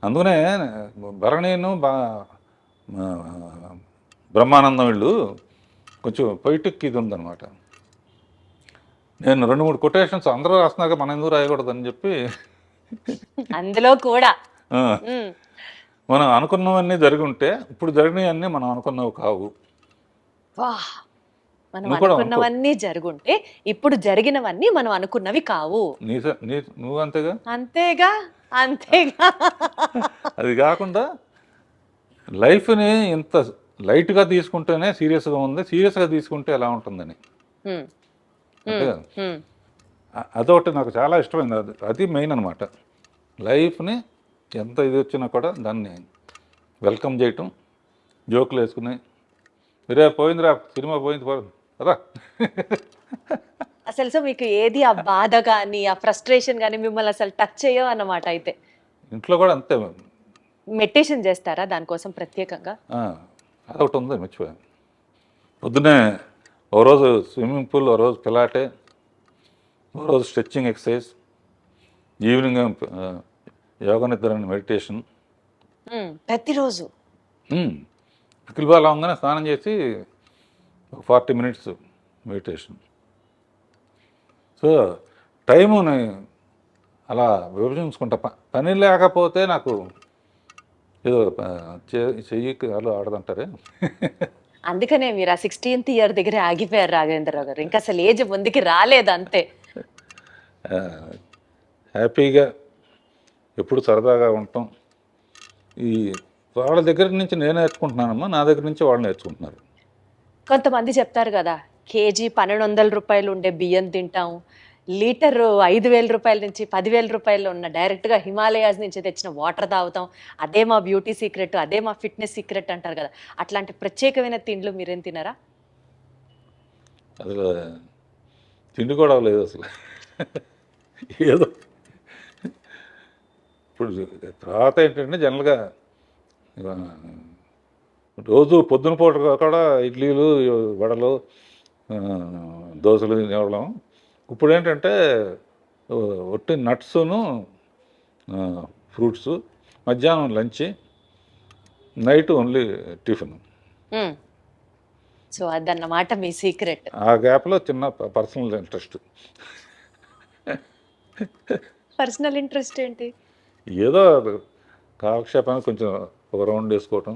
అందుకనే భరణీను బ్రహ్మానందం వీళ్ళు కొంచెం పొయిటిక్ ఇది ఉందన్నమాట. నేను 2-3 కొటేషన్స్ అందరూ రాస్తున్నాక మనం ఎందుకు రాయకూడదని చెప్పి అందులో కూడా మనం అనుకున్నవన్నీ జరిగి ఉంటే ఇప్పుడు జరిగినవన్నీ మనం అనుకున్నవి కావు. మనం అనుకున్నవన్నీ జరుగుంటే ఇప్పుడు జరిగినవన్నీ మనం అనుకున్నవి కావు. నువ్వు అంతేగా అంతేగా అంతేగా. అది కాకుండా లైఫ్ని ఇంత లైట్గా తీసుకుంటేనే సీరియస్గా ఉంది, సీరియస్గా తీసుకుంటే ఎలా ఉంటుందని. అదొకటి నాకు చాలా ఇష్టమైంది. అది మెయిన్ అనమాట. లైఫ్ని ఎంత ఇది వచ్చినా కూడా దాన్ని వెల్కమ్ చేయటం, జోకులు వేసుకుని పోయిందిరా సినిమా పోయింది కదా. అసలు సో మీకు ఏది ఆ బాధ కానీ ఆ ఫ్రస్ట్రేషన్ కానీ మిమ్మల్ని అసలు టచ్ చేయవు అన్నమాట. అయితే ఇంట్లో కూడా అంతే. మెడిటేషన్ చేస్తారా దానికోసం ప్రత్యేకంగా? అదొకటి ఉంది, మర్చిపోయాను. పొద్దునే ఓ రోజు స్విమ్మింగ్ పూల్, ఓ రోజు పిలాటే, రోజు స్ట్రెచ్చింగ్ ఎక్సర్సైజ్, ఈవినింగ్ యోగ నిద్ర అండ్ మెడిటేషన్. ప్రతిరోజు పికిల్ బాల్ అవగానే స్నానం చేసి 40 minutes మెడిటేషన్. సో టైముని అలా విభజించుకుంటా. పని లేకపోతే నాకు ఏదో చెయ్యికి అలా ఆడదంటారే. అందుకనే మీరు ఆ 16th ఇయర్ దగ్గర ఆగిపోయారు రాఘవేంద్రరావు గారు. ఇంకా అసలు ఏజ్ ముందుకి రాలేదు అంతే. హ్యాపీగా ఎప్పుడు సరదాగా ఉంటాం. ఈ వాళ్ళ దగ్గర నుంచి నేను నేర్చుకుంటున్నానమ్మా, నా దగ్గర నుంచి వాళ్ళు నేర్చుకుంటున్నారు. కొంతమంది చెప్తారు కదా, కేజీ 1200 రూపాయలు ఉండే బియ్యం తింటాం, లీటర్ 5000 రూపాయల నుంచి 10,000 రూపాయలు ఉన్న డైరెక్ట్గా హిమాలయాస్ నుంచి తెచ్చిన వాటర్ తాగుతాం, అదే మా బ్యూటీ సీక్రెట్, అదే మా ఫిట్నెస్ సీక్రెట్ అంటారు కదా. అట్లాంటి ప్రత్యేకమైన తిండ్లు మీరేం తినరా? అసలు తిండి కూడా లేదు అసలు. ఏదో ఇప్పుడు తర్వాత ఏంటంటే జనరల్గా రోజు పొద్దున పూట కూడా ఇడ్లీలు, వడలు, దోశలు తినేవాళ్ళం. ఇప్పుడు ఏంటంటే ఒట్టి నట్స్ను, ఫ్రూట్స్, మధ్యాహ్నం lunch, night only tiffin. So అదన్నమాట మీ సీక్రెట్. ఆ గ్యాప్లో చిన్న పర్సనల్ ఇంట్రెస్ట్. పర్సనల్ ఇంట్రెస్ట్ ఏంటి? ఏదో కాలక్షేపానికి కొంచెం ఒక రౌండ్ వేసుకోవటం.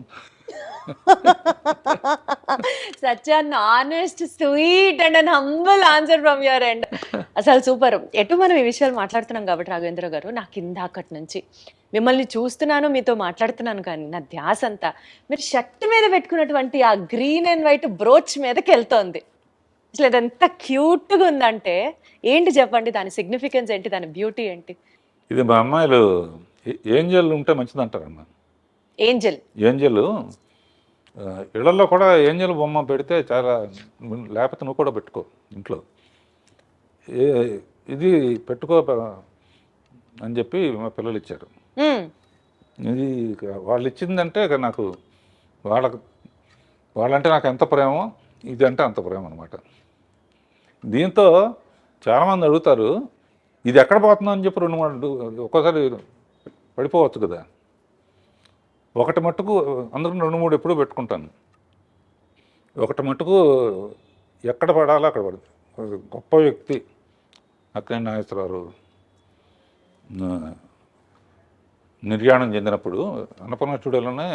Such an honest, sweet and an humble answer from your end. అసలు సూపర్. ఎటు మనం ఈ విషయాలు మాట్లాడుతున్నాం కాబట్టి రాఘవేంద్ర గారు, నాకు ఇందాకటి నుంచి మిమ్మల్ని చూస్తున్నాను, మీతో మాట్లాడుతున్నాను, కానీ నా ధ్యాస అంతా మీరు షర్ట్ మీద పెట్టుకున్నటువంటి ఆ గ్రీన్ అండ్ వైట్ బ్రోచ్ మీదకి వెళ్తోంది. అసలు అది ఎంత క్యూట్గా ఉందంటే ఏంటి చెప్పండి, దాని సిగ్నిఫికెన్స్ ఏంటి, దాని బ్యూటీ ఏంటి? ఇది మా అమ్మాయిలు ఏంజల్ ఉంటే మంచిది అంటారమ్మా. ఏంజల్ ఇళ్లలో కూడా ఏంజల్ బొమ్మ పెడితే చాలా, లేకపోతే నువ్వు కూడా పెట్టుకో ఇంట్లో. ఇది పెట్టుకో అని చెప్పి మా పిల్లలు ఇచ్చారు. ఇది వాళ్ళు ఇచ్చిందంటే నాకు వాళ్ళంటే నాకు ఎంత ప్రేమో, ఇది అంటే అంత ప్రేమ అనమాట. దీంతో చాలామంది అడుగుతారు, ఇది ఎక్కడ పోతుందో అని చెప్పి 2-3 ఒక్కోసారి పడిపోవచ్చు కదా. ఒకటి మట్టుకు అందరూ 2-3 ఎప్పుడూ పెట్టుకుంటాను. ఒకటి మట్టుకు ఎక్కడ పడాలో అక్కడ పడుతుంది. గొప్ప వ్యక్తి అక్కినేని నాగేశ్వరరావు నిర్యాణం చెందినప్పుడు అన్నపూర్ణ స్టూడియోలోనే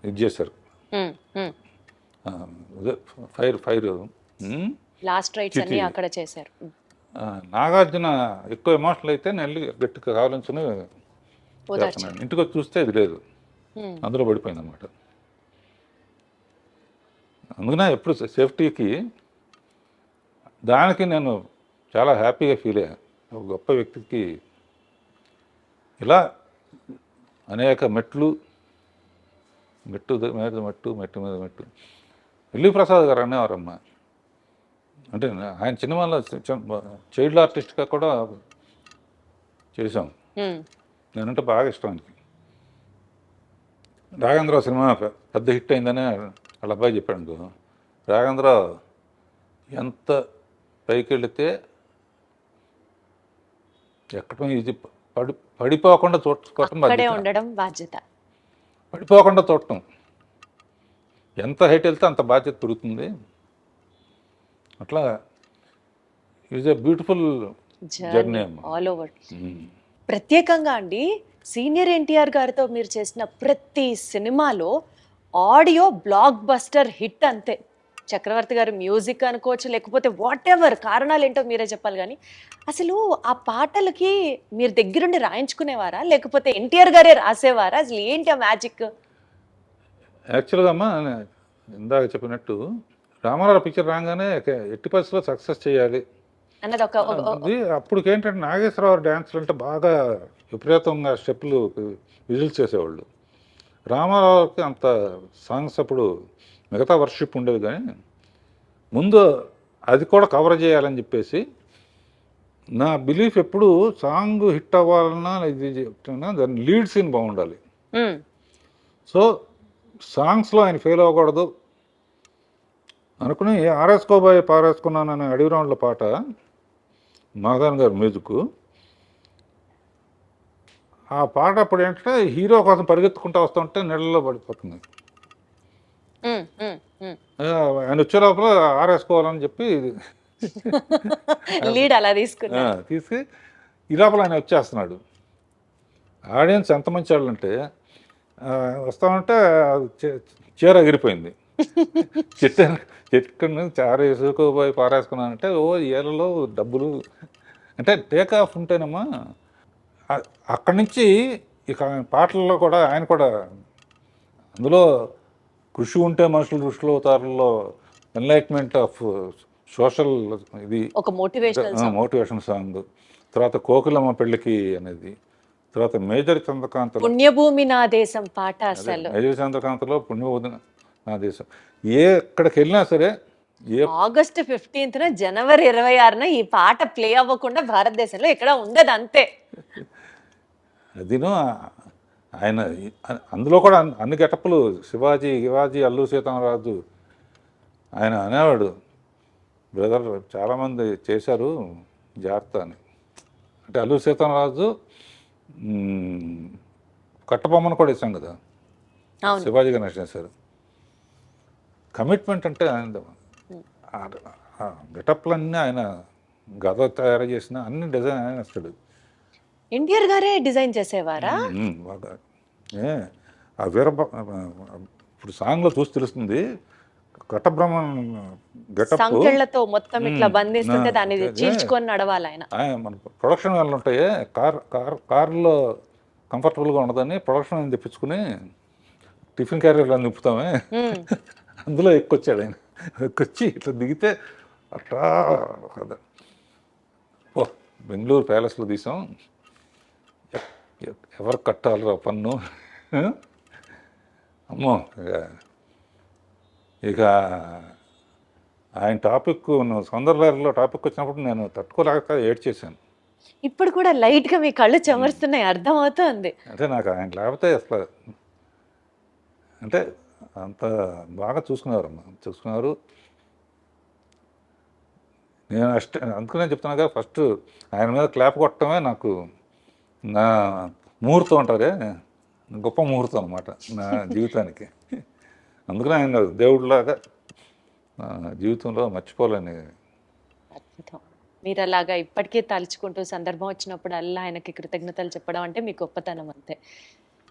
ఇది చేశారు. ఫైర్ లాస్ట్ రైట్స్ అన్ని అక్కడ చేశారు. నాగార్జున ఎక్కువ ఎమోషనల్ అయితే నేను గట్టిగా కావాలని ఇంటికి వచ్చి చూస్తే ఇది లేదు, అందులో పడిపోయింది అనమాట. అందుకనే ఎప్పుడు సేఫ్టీకి దానికి నేను చాలా హ్యాపీగా ఫీల్ అయ్యాను. ఒక గొప్ప వ్యక్తికి ఇలా అనేక మెట్టు మీద మెట్టు. ఎల్వి ప్రసాద్ గారు అనేవారమ్మ. అంటే ఆయన సినిమాలో చైల్డ్ ఆర్టిస్ట్గా కూడా చేశాం. నేనంటే బాగా ఇష్టం ఆయనకి. రాఘవేంద్రరావు సినిమా పెద్ద హిట్ అయిందని వాళ్ళ అబ్బాయి చెప్పాడు అనుకో, రాఘవేంద్రరావు ఎంత పైకి వెళితే ఎక్కడ ఇది పడిపోకుండా చూడటం ఉండడం బాధ్యత. పడిపోకుండా చూడటం, ఎంత హైట్ వెళ్తే అంత బాధ్యత పెరుగుతుంది. అట్లా is a beautiful journey all over. ప్రత్యేకంగా అండి, సీనియర్ ఎన్టీఆర్ గారితో మీరు చేసిన ప్రతి సినిమాలో ఆడియో బ్లాక్ బస్టర్ హిట్ అంతే. చక్రవర్తి గారు మ్యూజిక్ అనుకోవచ్చు, లేకపోతే వాట్ ఎవర్, కారణాలు ఏంటో మీరే చెప్పాలి. కానీ అసలు ఆ పాటలకి మీరు దగ్గరుండి రాయించుకునేవారా, లేకపోతే ఎన్టీఆర్ గారే రాసేవారా? అసలు ఏంటి ఆ మ్యాజిక్? యాక్చువల్గా అమ్మా, ఇందాక చెప్పినట్టు రామారావు పిక్చర్ రాగానే ఎట్టి పరిస్థితుల్లో సక్సెస్ చేయాలి అన్నది ఒక అప్పటికేంటంటే నాగేశ్వరరావు డ్యాన్స్లు అంటే బాగా విపరీతంగా స్టెప్పులు విజిల్స్ చేసేవాళ్ళు. రామారావుకి అంత సాంగ్స్ అప్పుడు మిగతా వర్షిప్ ఉండేది, కానీ ముందు అది కూడా కవర్ చేయాలని చెప్పేసి నా బిలీఫ్ ఎప్పుడు సాంగ్ హిట్ అవ్వాలన్నా ఇది చెప్తున్నా దాని లీడ్ సీన్ బాగుండాలి. సో సాంగ్స్లో ఆయన ఫెయిల్ అవ్వకూడదు అనుకుని ఆరేసుకోబోయే పారేసుకున్నానని అడవి రౌండ్ల పాట నాగన్ గారు మ్యూజిక్. ఆ పాట అప్పుడు ఏంటంటే హీరో కోసం పరిగెత్తుకుంటూ వస్తుంటే నీళ్ళలో పడిపోతుంది. ఆయన వచ్చే లోపల ఆరేసుకోవాలని చెప్పి లీడ్ అలా తీసుకున్నా. తీసి ఈ లోపల ఆయన వచ్చేస్తున్నాడు. ఆడియన్స్ ఎంత మంచి వాళ్ళు అంటే వస్తామంటే చీర ఎగిరిపోయింది. చెట్టు నుంచి చారేసుకోపోయి పారేసుకున్నానంటే ఏళ్ళలో డబ్బులు అంటే టేక్ ఆఫ్ ఉంటేనమ్మా. అక్కడి నుంచి ఇక పాటల్లో కూడా ఆయన కూడా అందులో కృషి ఉంటే మనుషులు ఋషులు అవుతారులో ఎన్లైట్మెంట్ ఆఫ్ సోషల్ ఇది ఒక మోటివేషన్ సాంగ్. తర్వాత కోకిలమ్మ పెళ్ళికి అనేది. తర్వాత మేజర్ చంద్రకాంత్ పుణ్యభూమి నా దేశం పాట. అసలు మేజర్ చంద్రకాంత్లో పుణ్యభూమి నా దేశం ఎక్కడికి వెళ్ళినా సరే ఆగస్టు 15న జనవరి 26న ఈ పాట ప్లే అవ్వకుండా భారతదేశంలో ఎక్కడ ఉండదు అంతే. అదిను ఆయన అందులో కూడా అన్ని గెటప్పులు శివాజీ అల్లు సీతారామరాజు ఆయన అనేవాడు, బ్రదర్ చాలామంది చేశారు జాగ్రత్త అని. అంటే అల్లు సీతారామరాజు కట్టబొమ్మను కూడా ఇచ్చాం కదా, శివాజీ గణేష్ చేశారు. కమిట్మెంట్ అంటే ఆయన గెటప్లన్నీ ఆయన గద తయారు చేసిన అన్ని డిజైన్ ఆయన వస్తాడు. ఎన్టీఆర్ గారే డిజైన్ చేసేవారా? బాగా ఆ ఇప్పుడు సాంగ్లో చూసి తెలుస్తుంది. ఘటబ్రహ్మ గెటప్ సంకెళ్ళతో మొత్తం ఇట్లా బంధిస్తుంటే దాన్ని చీల్చుకొని నడవాలి ఆయన. మన ప్రొడక్షన్ వాళ్ళు ఉంటాయి, కారులో కంఫర్టబుల్గా ఉండదని ప్రొడక్షన్ తెప్పించుకుని టిఫిన్ క్యారియర్లో నింపుతామే, అందులో ఎక్కొచ్చాడు ఆయన. ఎక్కొచ్చి ఇట్లా దిగితే అట్లా ఓ బెంగళూరు ప్యాలెస్లో తీసాం, ఎవరు కట్టాలిరా పన్ను. అమ్మో ఇక ఆయన టాపిక్ సౌందర్యలో టాపిక్ వచ్చినప్పుడు నేను తట్టుకోలేక ఏడ్చేసాను. ఇప్పుడు కూడా లైట్గా మీ కళ్ళు చెమరుస్తున్నాయి, అర్థమవుతుంది. అంటే నాకు ఆయన లేకపోతే అసలు అంటే అంత బాగా చూసుకున్నారు. నేను అందుకనే చెప్తున్నా కదా, ఫస్ట్ ఆయన మీద క్లాప్ కొట్టడమే నాకు నా ముహూర్తం అంటారే, గొప్ప ముహూర్తం అనమాట నా జీవితానికి. అందుకనే ఆయన దేవుడిలాగా జీవితంలో మర్చిపోలేని. అద్భుతం. మీరు అలాగా ఇప్పటికే తలుచుకుంటూ సందర్భం వచ్చినప్పుడు అల్లా ఆయనకి కృతజ్ఞతలు చెప్పడం అంటే మీ గొప్పతనం అంతే.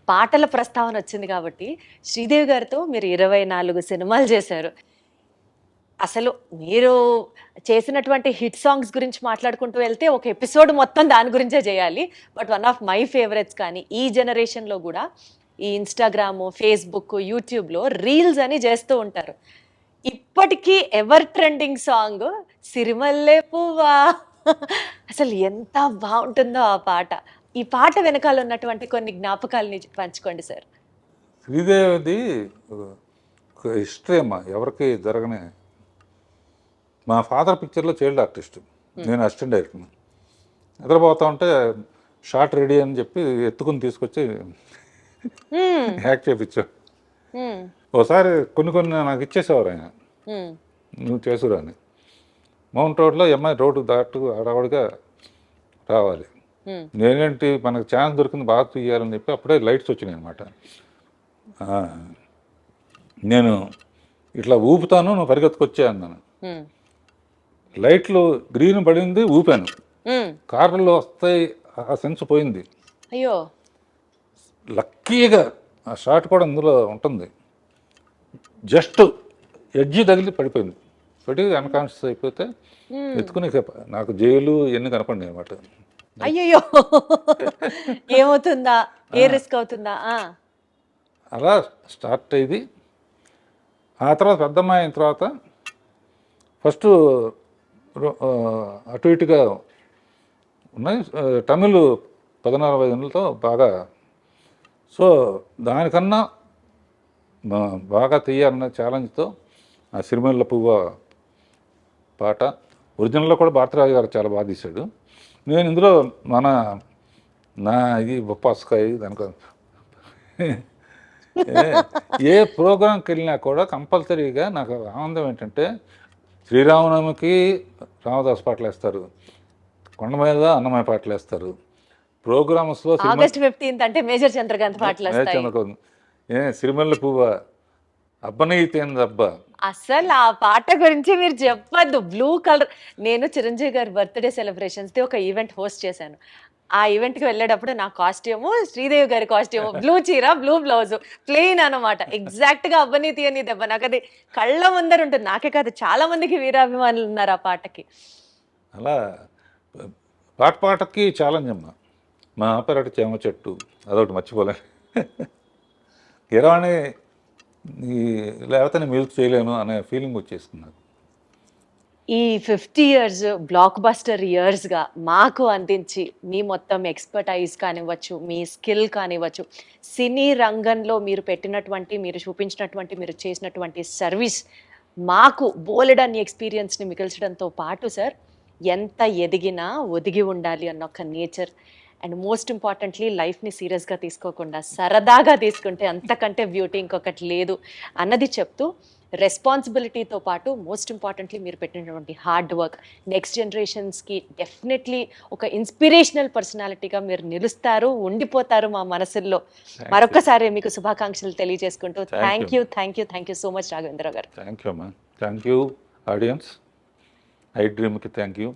పాటల ప్రస్తావన వచ్చింది కాబట్టి శ్రీదేవి గారితో మీరు 24 సినిమాలు చేశారు. అసలు మీరు చేసినటువంటి హిట్ సాంగ్స్ గురించి మాట్లాడుకుంటూ వెళ్తే ఒక ఎపిసోడ్ మొత్తం దాని గురించే చేయాలి. But one of my favourites కానీ ఈ జనరేషన్లో కూడా ఈ ఇన్స్టాగ్రాము, ఫేస్బుక్, యూట్యూబ్లో రీల్స్ అని చేస్తూ ఉంటారు. ఇప్పటికీ ఎవర్ ట్రెండింగ్ సాంగ్ సిరిమల్లె పువ్వా. అసలు ఎంత బాగుంటుందో ఆ పాట. ఈ పాట వెనకాల ఉన్నటువంటి కొన్ని జ్ఞాపకాలని పంచుకోండి సార్. శ్రీదేవిది హిస్టరీ అమ్మా, ఎవరికి జరగనే. మా ఫాదర్ పిక్చర్లో చైల్డ్ ఆర్టిస్ట్, నేను అసిస్టెంట్ డైరెక్టర్. నిద్రపోతా ఉంటే షార్ట్ రెడీ అని చెప్పి ఎత్తుకుని తీసుకొచ్చి యాక్ట్ చేయించాడు. ఒకసారి కొన్ని నాకు ఇచ్చేసేవారు ఆయన, నువ్వు చేసురా అని. మౌంట్ రోడ్లో అమ్మాయి రోడ్డు దాటు అడవడిగా రావాలి. నేనేంటి మనకు ఛాన్స్ దొరికింది బాగా తీయాలని చెప్పి అప్పుడే లైట్స్ వచ్చినాయి అనమాట. నేను ఇట్లా ఊపుతాను, నువ్వు పరిగెత్తుకొచ్చే అన్నాను. లైట్లు గ్రీన్ పడింది, ఊపాను. కార్లలో వస్తాయి, ఆ సెన్స్ పోయింది. అయ్యో, లక్కీగా ఆ షాట్ కూడా అందులో ఉంటుంది. జస్ట్ ఎడ్జి తగిలి పడిపోయింది. పడి అన్కాన్షియస్ అయిపోతే ఎత్తుకుని నాకు జైలు ఇవన్నీ కనపడి అనమాట. అయ్యో, ఏమవుతుందా, ఏ రిస్క్ అవుతుందా. అలా స్టార్ట్ అయ్యింది. ఆ తర్వాత పెద్దమ్మాయి అయిన తర్వాత ఫస్ట్ అటు ఇటుగా ఉన్నాయి. తమిళ్ 14 బాగా. సో దానికన్నా బాగా తీయాలన్న ఛాలెంజ్తో ఆ సిరిమల్ల పువ్వ పాట ఒరిజినల్లో కూడా భారతరాజు గారు చాలా బాగా తీశాడు. నేను ఇందులో నా ఇది బొప్పాస్కాయ దానికో ఏ ప్రోగ్రాంకి వెళ్ళినా కూడా కంపల్సరీగా నాకు ఆనందం ఏంటంటే శ్రీరామనవమికి రామదాస్ పాటలు వేస్తారు, కొండ మీద అన్నమయ్య పాటలు వేస్తారు. ప్రోగ్రామ్స్లో ఆగస్ట్ 15th అంటే మేజర్ చంద్రకాంత్ పాటలు వస్తాయి. సిరిమల్ల పువ్వ అబ్బనీతేందబ్బా. అసలు ఆ పాట గురించి మీరు చెప్పద్దు. బ్లూ కలర్, నేను చిరంజీవి గారి బర్త్డే సెలబ్రేషన్స్ది ఒక ఈవెంట్ హోస్ట్ చేశాను. ఆ ఈవెంట్కి వెళ్ళేటప్పుడు నా కాస్ట్యూము శ్రీదేవి గారి కాస్ట్యూము, బ్లూ చీర, బ్లూ బ్లౌజ్, ప్లెయిన్ అనమాట. ఎగ్జాక్ట్గా అబ్బనీతి అని దెబ్బ నాకు అది కళ్ళ ముందర ఉంటుంది. నాకే కాదు, చాలా మందికి వీరాభిమానులు ఉన్నారు ఆ పాటకి. అలా పాటకి ఛాలెంజ్ అమ్మ. మా పెరటి చేమ చెట్టు అదొకటి మర్చిపోలే. గిరవాణి లేకపోతే నేను మ్యూజిక్ చేయలేను అనే ఫీలింగ్ వచ్చేసుకున్నాను. ఈ 50 years బ్లాక్ బస్టర్ ఇయర్స్గా మాకు అందించి మీ మొత్తం ఎక్స్పర్టైజ్ కానివ్వచ్చు, మీ స్కిల్ కానివ్వచ్చు, సినీ రంగంలో మీరు పెట్టినటువంటి, మీరు చూపించినటువంటి, మీరు చేసినటువంటి సర్వీస్ మాకు బోలెడన్ని ఎక్స్పీరియన్స్ని మిగిల్చడంతో పాటు సార్, ఎంత ఎదిగినా ఒదిగి ఉండాలి అన్న ఒక నేచర్, అండ్ మోస్ట్ ఇంపార్టెంట్లీ లైఫ్ని సీరియస్గా తీసుకోకుండా సరదాగా తీసుకుంటే అంతకంటే బ్యూటీ ఇంకొకటి లేదు అన్నది చెప్తూ, రెస్పాన్సిబిలిటీతో పాటు మోస్ట్ ఇంపార్టెంట్లీ మీరు పెట్టినటువంటి హార్డ్ వర్క్ నెక్స్ట్ జనరేషన్స్కి డెఫినెట్లీ ఒక ఇన్స్పిరేషనల్ పర్సనాలిటీగా మీరు నిలుస్తారు, ఉండిపోతారు మా మనసుల్లో. మరొకసారి మీకు శుభాకాంక్షలు తెలియజేసుకుంటూ thank you so much Raghavendra garu. Thank you అమ్మా. Thank you audiences. ఐ డ్రీమ్కి థ్యాంక్ యూ.